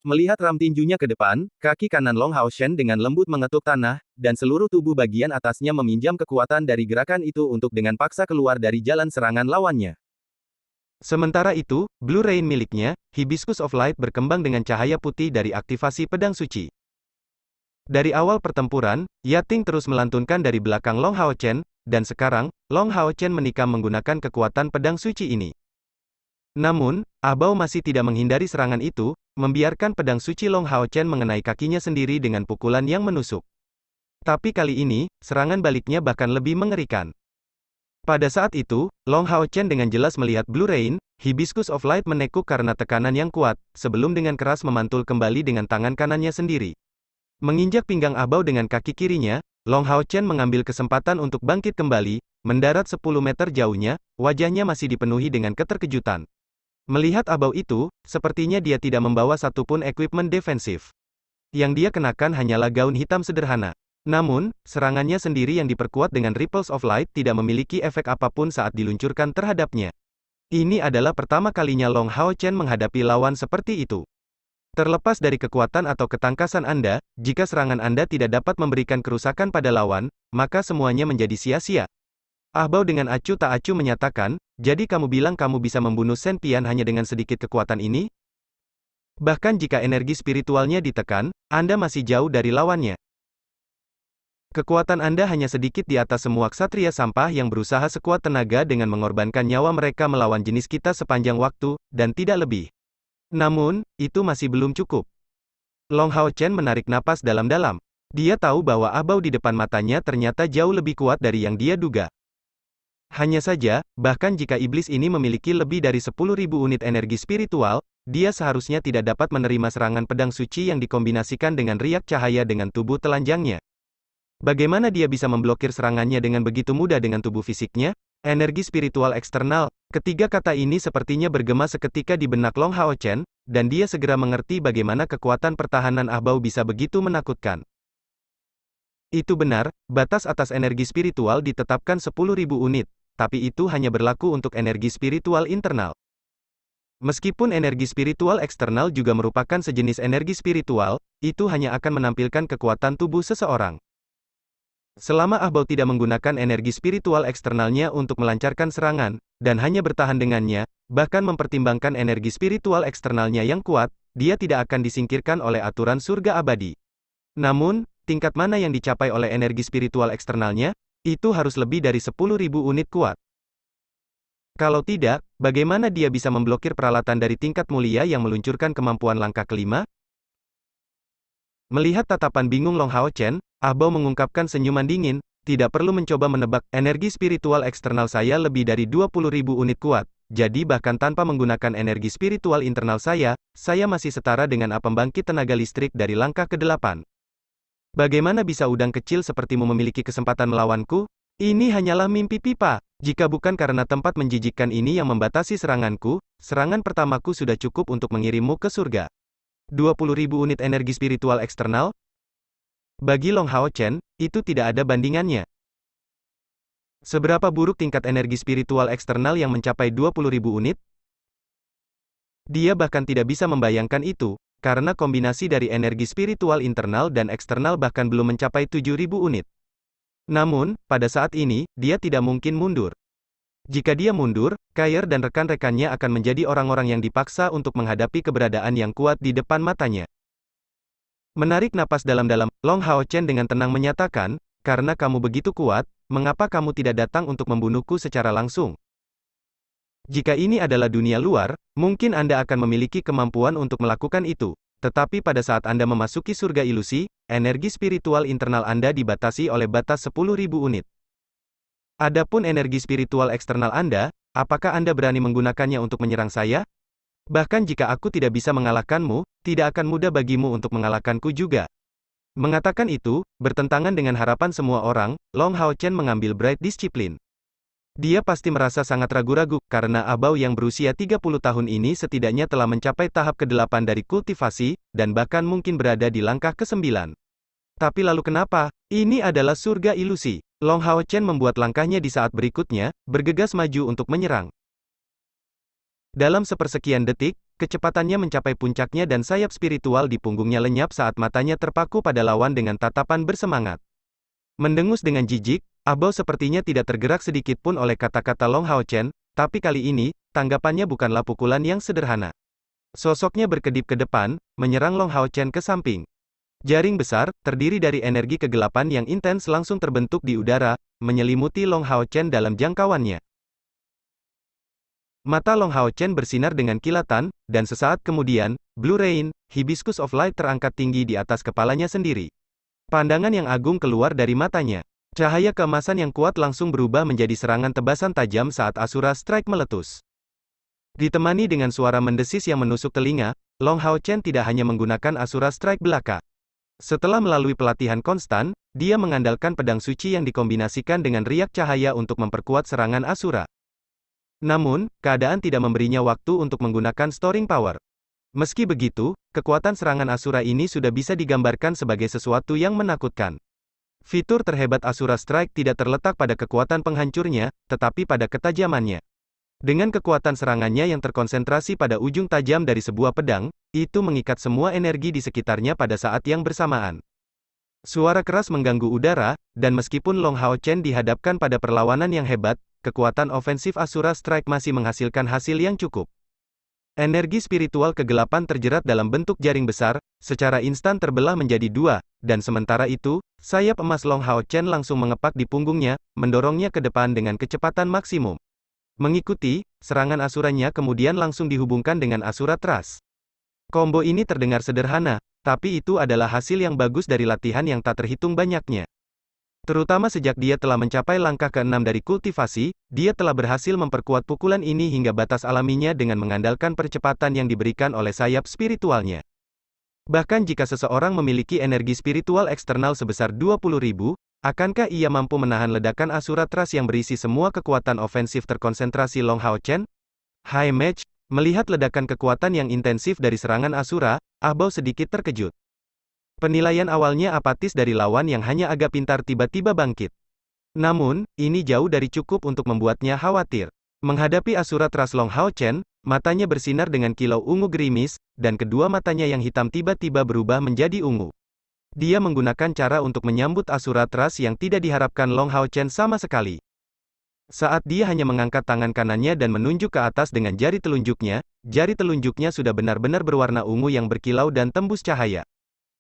Melihat ram tinjunya ke depan, kaki kanan Long Hao Shen dengan lembut mengetuk tanah, dan seluruh tubuh bagian atasnya meminjam kekuatan dari gerakan itu untuk dengan paksa keluar dari jalan serangan lawannya. Sementara itu, Blue Rain miliknya, Hibiscus of Light berkembang dengan cahaya putih dari aktivasi pedang suci. Dari awal pertempuran, Yating terus melantunkan dari belakang Long Hao Chen, dan sekarang, Long Hao Chen menikam menggunakan kekuatan pedang suci ini. Namun, Ah Bao masih tidak menghindari serangan itu, membiarkan pedang suci Long Hao Chen mengenai kakinya sendiri dengan pukulan yang menusuk. Tapi kali ini, serangan baliknya bahkan lebih mengerikan. Pada saat itu, Long Hao Chen dengan jelas melihat Blue Rain, Hibiscus of Light menekuk karena tekanan yang kuat, sebelum dengan keras memantul kembali dengan tangan kanannya sendiri. Menginjak pinggang Ah Bao dengan kaki kirinya, Long Hao Chen mengambil kesempatan untuk bangkit kembali, mendarat 10 meter jauhnya, wajahnya masih dipenuhi dengan keterkejutan. Melihat Ah Bao itu, sepertinya dia tidak membawa satupun equipment defensif. Yang dia kenakan hanyalah gaun hitam sederhana. Namun, serangannya sendiri yang diperkuat dengan Ripples of Light tidak memiliki efek apapun saat diluncurkan terhadapnya. Ini adalah pertama kalinya Long Hao Chen menghadapi lawan seperti itu. Terlepas dari kekuatan atau ketangkasan Anda, jika serangan Anda tidak dapat memberikan kerusakan pada lawan, maka semuanya menjadi sia-sia. Ah Bao dengan acuh tak acuh menyatakan, jadi kamu bilang kamu bisa membunuh Shen Pian hanya dengan sedikit kekuatan ini? Bahkan jika energi spiritualnya ditekan, Anda masih jauh dari lawannya. Kekuatan Anda hanya sedikit di atas semua ksatria sampah yang berusaha sekuat tenaga dengan mengorbankan nyawa mereka melawan jenis kita sepanjang waktu, dan tidak lebih. Namun, itu masih belum cukup. Long Hao Chen menarik napas dalam-dalam. Dia tahu bahwa Ah Bao di depan matanya ternyata jauh lebih kuat dari yang dia duga. Hanya saja, bahkan jika iblis ini memiliki lebih dari 10.000 unit energi spiritual, dia seharusnya tidak dapat menerima serangan pedang suci yang dikombinasikan dengan riak cahaya dengan tubuh telanjangnya. Bagaimana dia bisa memblokir serangannya dengan begitu mudah dengan tubuh fisiknya? Energi spiritual eksternal. Ketiga kata ini sepertinya bergema seketika di benak Long Hao Chen, dan dia segera mengerti bagaimana kekuatan pertahanan Ah Bao bisa begitu menakutkan. Itu benar, batas atas energi spiritual ditetapkan 10.000 unit. Tapi itu hanya berlaku untuk energi spiritual internal. Meskipun energi spiritual eksternal juga merupakan sejenis energi spiritual, itu hanya akan menampilkan kekuatan tubuh seseorang. Selama Ah Bao tidak menggunakan energi spiritual eksternalnya untuk melancarkan serangan, dan hanya bertahan dengannya, bahkan mempertimbangkan energi spiritual eksternalnya yang kuat, dia tidak akan disingkirkan oleh aturan surga abadi. Namun, tingkat mana yang dicapai oleh energi spiritual eksternalnya? Itu harus lebih dari 10.000 unit kuat. Kalau tidak, bagaimana dia bisa memblokir peralatan dari tingkat mulia yang meluncurkan kemampuan langkah kelima? Melihat tatapan bingung Long Hao Chen, Ah Bao mengungkapkan senyuman dingin, tidak perlu mencoba menebak, energi spiritual eksternal saya lebih dari 20.000 unit kuat, jadi bahkan tanpa menggunakan energi spiritual internal saya masih setara dengan pembangkit tenaga listrik dari langkah ke-8. Bagaimana bisa udang kecil sepertimu memiliki kesempatan melawanku? Ini hanyalah mimpi pipa. Jika bukan karena tempat menjijikkan ini yang membatasi seranganku, serangan pertamaku sudah cukup untuk mengirimmu ke surga. 20.000 unit energi spiritual eksternal? Bagi Long Hao Chen, itu tidak ada bandingannya. Seberapa buruk tingkat energi spiritual eksternal yang mencapai 20.000 unit? Dia bahkan tidak bisa membayangkan itu, karena kombinasi dari energi spiritual internal dan eksternal bahkan belum mencapai 7.000 unit. Namun, pada saat ini, dia tidak mungkin mundur. Jika dia mundur, Kair dan rekan-rekannya akan menjadi orang-orang yang dipaksa untuk menghadapi keberadaan yang kuat di depan matanya. Menarik napas dalam-dalam, Long Hao Chen dengan tenang menyatakan, karena kamu begitu kuat, mengapa kamu tidak datang untuk membunuhku secara langsung? Jika ini adalah dunia luar, mungkin Anda akan memiliki kemampuan untuk melakukan itu. Tetapi pada saat Anda memasuki surga ilusi, energi spiritual internal Anda dibatasi oleh batas 10.000 unit. Adapun energi spiritual eksternal Anda, apakah Anda berani menggunakannya untuk menyerang saya? Bahkan jika aku tidak bisa mengalahkanmu, tidak akan mudah bagimu untuk mengalahkanku juga. Mengatakan itu, bertentangan dengan harapan semua orang, Long Hao Chen mengambil Bright Discipline. Dia pasti merasa sangat ragu-ragu, karena Abao yang berusia 30 tahun ini setidaknya telah mencapai tahap ke-8 dari kultivasi, dan bahkan mungkin berada di langkah ke-9. Tapi lalu kenapa? Ini adalah surga ilusi. Long Hao Chen membuat langkahnya di saat berikutnya, bergegas maju untuk menyerang. Dalam sepersekian detik, kecepatannya mencapai puncaknya dan sayap spiritual di punggungnya lenyap saat matanya terpaku pada lawan dengan tatapan bersemangat. Mendengus dengan jijik, Abao sepertinya tidak tergerak sedikit pun oleh kata-kata Long Hao Chen, tapi kali ini, tanggapannya bukanlah pukulan yang sederhana. Sosoknya berkedip ke depan, menyerang Long Hao Chen ke samping. Jaring besar, terdiri dari energi kegelapan yang intens langsung terbentuk di udara, menyelimuti Long Hao Chen dalam jangkauannya. Mata Long Hao Chen bersinar dengan kilatan, dan sesaat kemudian, Blue Rain, Hibiscus of Light terangkat tinggi di atas kepalanya sendiri. Pandangan yang agung keluar dari matanya. Cahaya keemasan yang kuat langsung berubah menjadi serangan tebasan tajam saat Asura Strike meletus. Ditemani dengan suara mendesis yang menusuk telinga, Long Hao Chen tidak hanya menggunakan Asura Strike belaka. Setelah melalui pelatihan konstan, dia mengandalkan pedang suci yang dikombinasikan dengan riak cahaya untuk memperkuat serangan Asura. Namun, keadaan tidak memberinya waktu untuk menggunakan storing power. Meski begitu, kekuatan serangan Asura ini sudah bisa digambarkan sebagai sesuatu yang menakutkan. Fitur terhebat Asura Strike tidak terletak pada kekuatan penghancurnya, tetapi pada ketajamannya. Dengan kekuatan serangannya yang terkonsentrasi pada ujung tajam dari sebuah pedang, itu mengikat semua energi di sekitarnya pada saat yang bersamaan. Suara keras mengganggu udara, dan meskipun Long Hao Chen dihadapkan pada perlawanan yang hebat, kekuatan ofensif Asura Strike masih menghasilkan hasil yang cukup. Energi spiritual kegelapan terjerat dalam bentuk jaring besar, secara instan terbelah menjadi dua, dan sementara itu, sayap emas Long Hao Chen langsung mengepak di punggungnya, mendorongnya ke depan dengan kecepatan maksimum. Mengikuti, serangan Asuranya kemudian langsung dihubungkan dengan Asura Trust. Combo ini terdengar sederhana, tapi itu adalah hasil yang bagus dari latihan yang tak terhitung banyaknya. Terutama sejak dia telah mencapai langkah ke-6 dari kultivasi, dia telah berhasil memperkuat pukulan ini hingga batas alaminya dengan mengandalkan percepatan yang diberikan oleh sayap spiritualnya. Bahkan jika seseorang memiliki energi spiritual eksternal sebesar 20.000, akankah ia mampu menahan ledakan Asura Trust yang berisi semua kekuatan ofensif terkonsentrasi Long Hao Chen? High Mage, melihat ledakan kekuatan yang intensif dari serangan Asura, Abao sedikit terkejut. Penilaian awalnya apatis dari lawan yang hanya agak pintar tiba-tiba bangkit. Namun, ini jauh dari cukup untuk membuatnya khawatir. Menghadapi Asura Trust Long Hao Chen, matanya bersinar dengan kilau ungu gerimis, dan kedua matanya yang hitam tiba-tiba berubah menjadi ungu. Dia menggunakan cara untuk menyambut Asura Trust yang tidak diharapkan Long Hao Chen sama sekali. Saat dia hanya mengangkat tangan kanannya dan menunjuk ke atas dengan jari telunjuknya sudah benar-benar berwarna ungu yang berkilau dan tembus cahaya.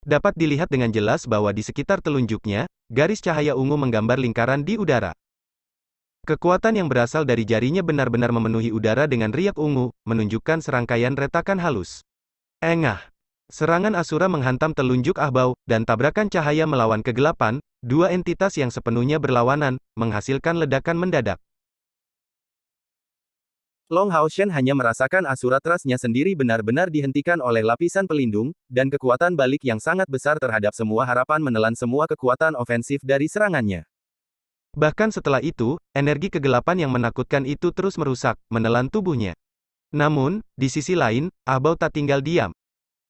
Dapat dilihat dengan jelas bahwa di sekitar telunjuknya, garis cahaya ungu menggambar lingkaran di udara. Kekuatan yang berasal dari jarinya benar-benar memenuhi udara dengan riak ungu, menunjukkan serangkaian retakan halus. Engah! Serangan Asura menghantam telunjuk Abao, dan tabrakan cahaya melawan kegelapan, dua entitas yang sepenuhnya berlawanan, menghasilkan ledakan mendadak. Long Hao Chen hanya merasakan Asura Trust-nya sendiri benar-benar dihentikan oleh lapisan pelindung, dan kekuatan balik yang sangat besar terhadap semua harapan menelan semua kekuatan ofensif dari serangannya. Bahkan setelah itu, energi kegelapan yang menakutkan itu terus merusak, menelan tubuhnya. Namun, di sisi lain, Abao tak tinggal diam.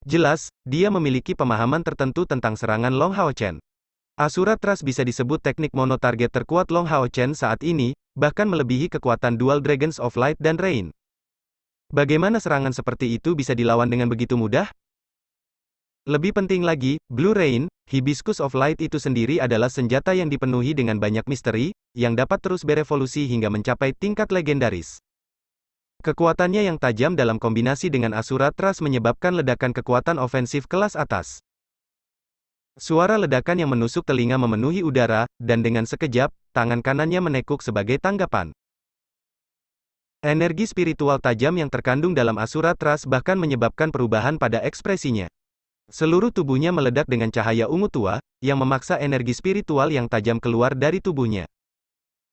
Jelas, dia memiliki pemahaman tertentu tentang serangan Long Hao Chen. Asura Trust bisa disebut teknik mono-target terkuat Long Hao Chen saat ini, bahkan melebihi kekuatan Dual Dragons of Light dan Rain. Bagaimana serangan seperti itu bisa dilawan dengan begitu mudah? Lebih penting lagi, Blue Rain, Hibiscus of Light itu sendiri adalah senjata yang dipenuhi dengan banyak misteri, yang dapat terus berevolusi hingga mencapai tingkat legendaris. Kekuatannya yang tajam dalam kombinasi dengan Asura Trust menyebabkan ledakan kekuatan ofensif kelas atas. Suara ledakan yang menusuk telinga memenuhi udara, dan dengan sekejap, tangan kanannya menekuk sebagai tanggapan. Energi spiritual tajam yang terkandung dalam Asura Trust bahkan menyebabkan perubahan pada ekspresinya. Seluruh tubuhnya meledak dengan cahaya ungu tua, yang memaksa energi spiritual yang tajam keluar dari tubuhnya.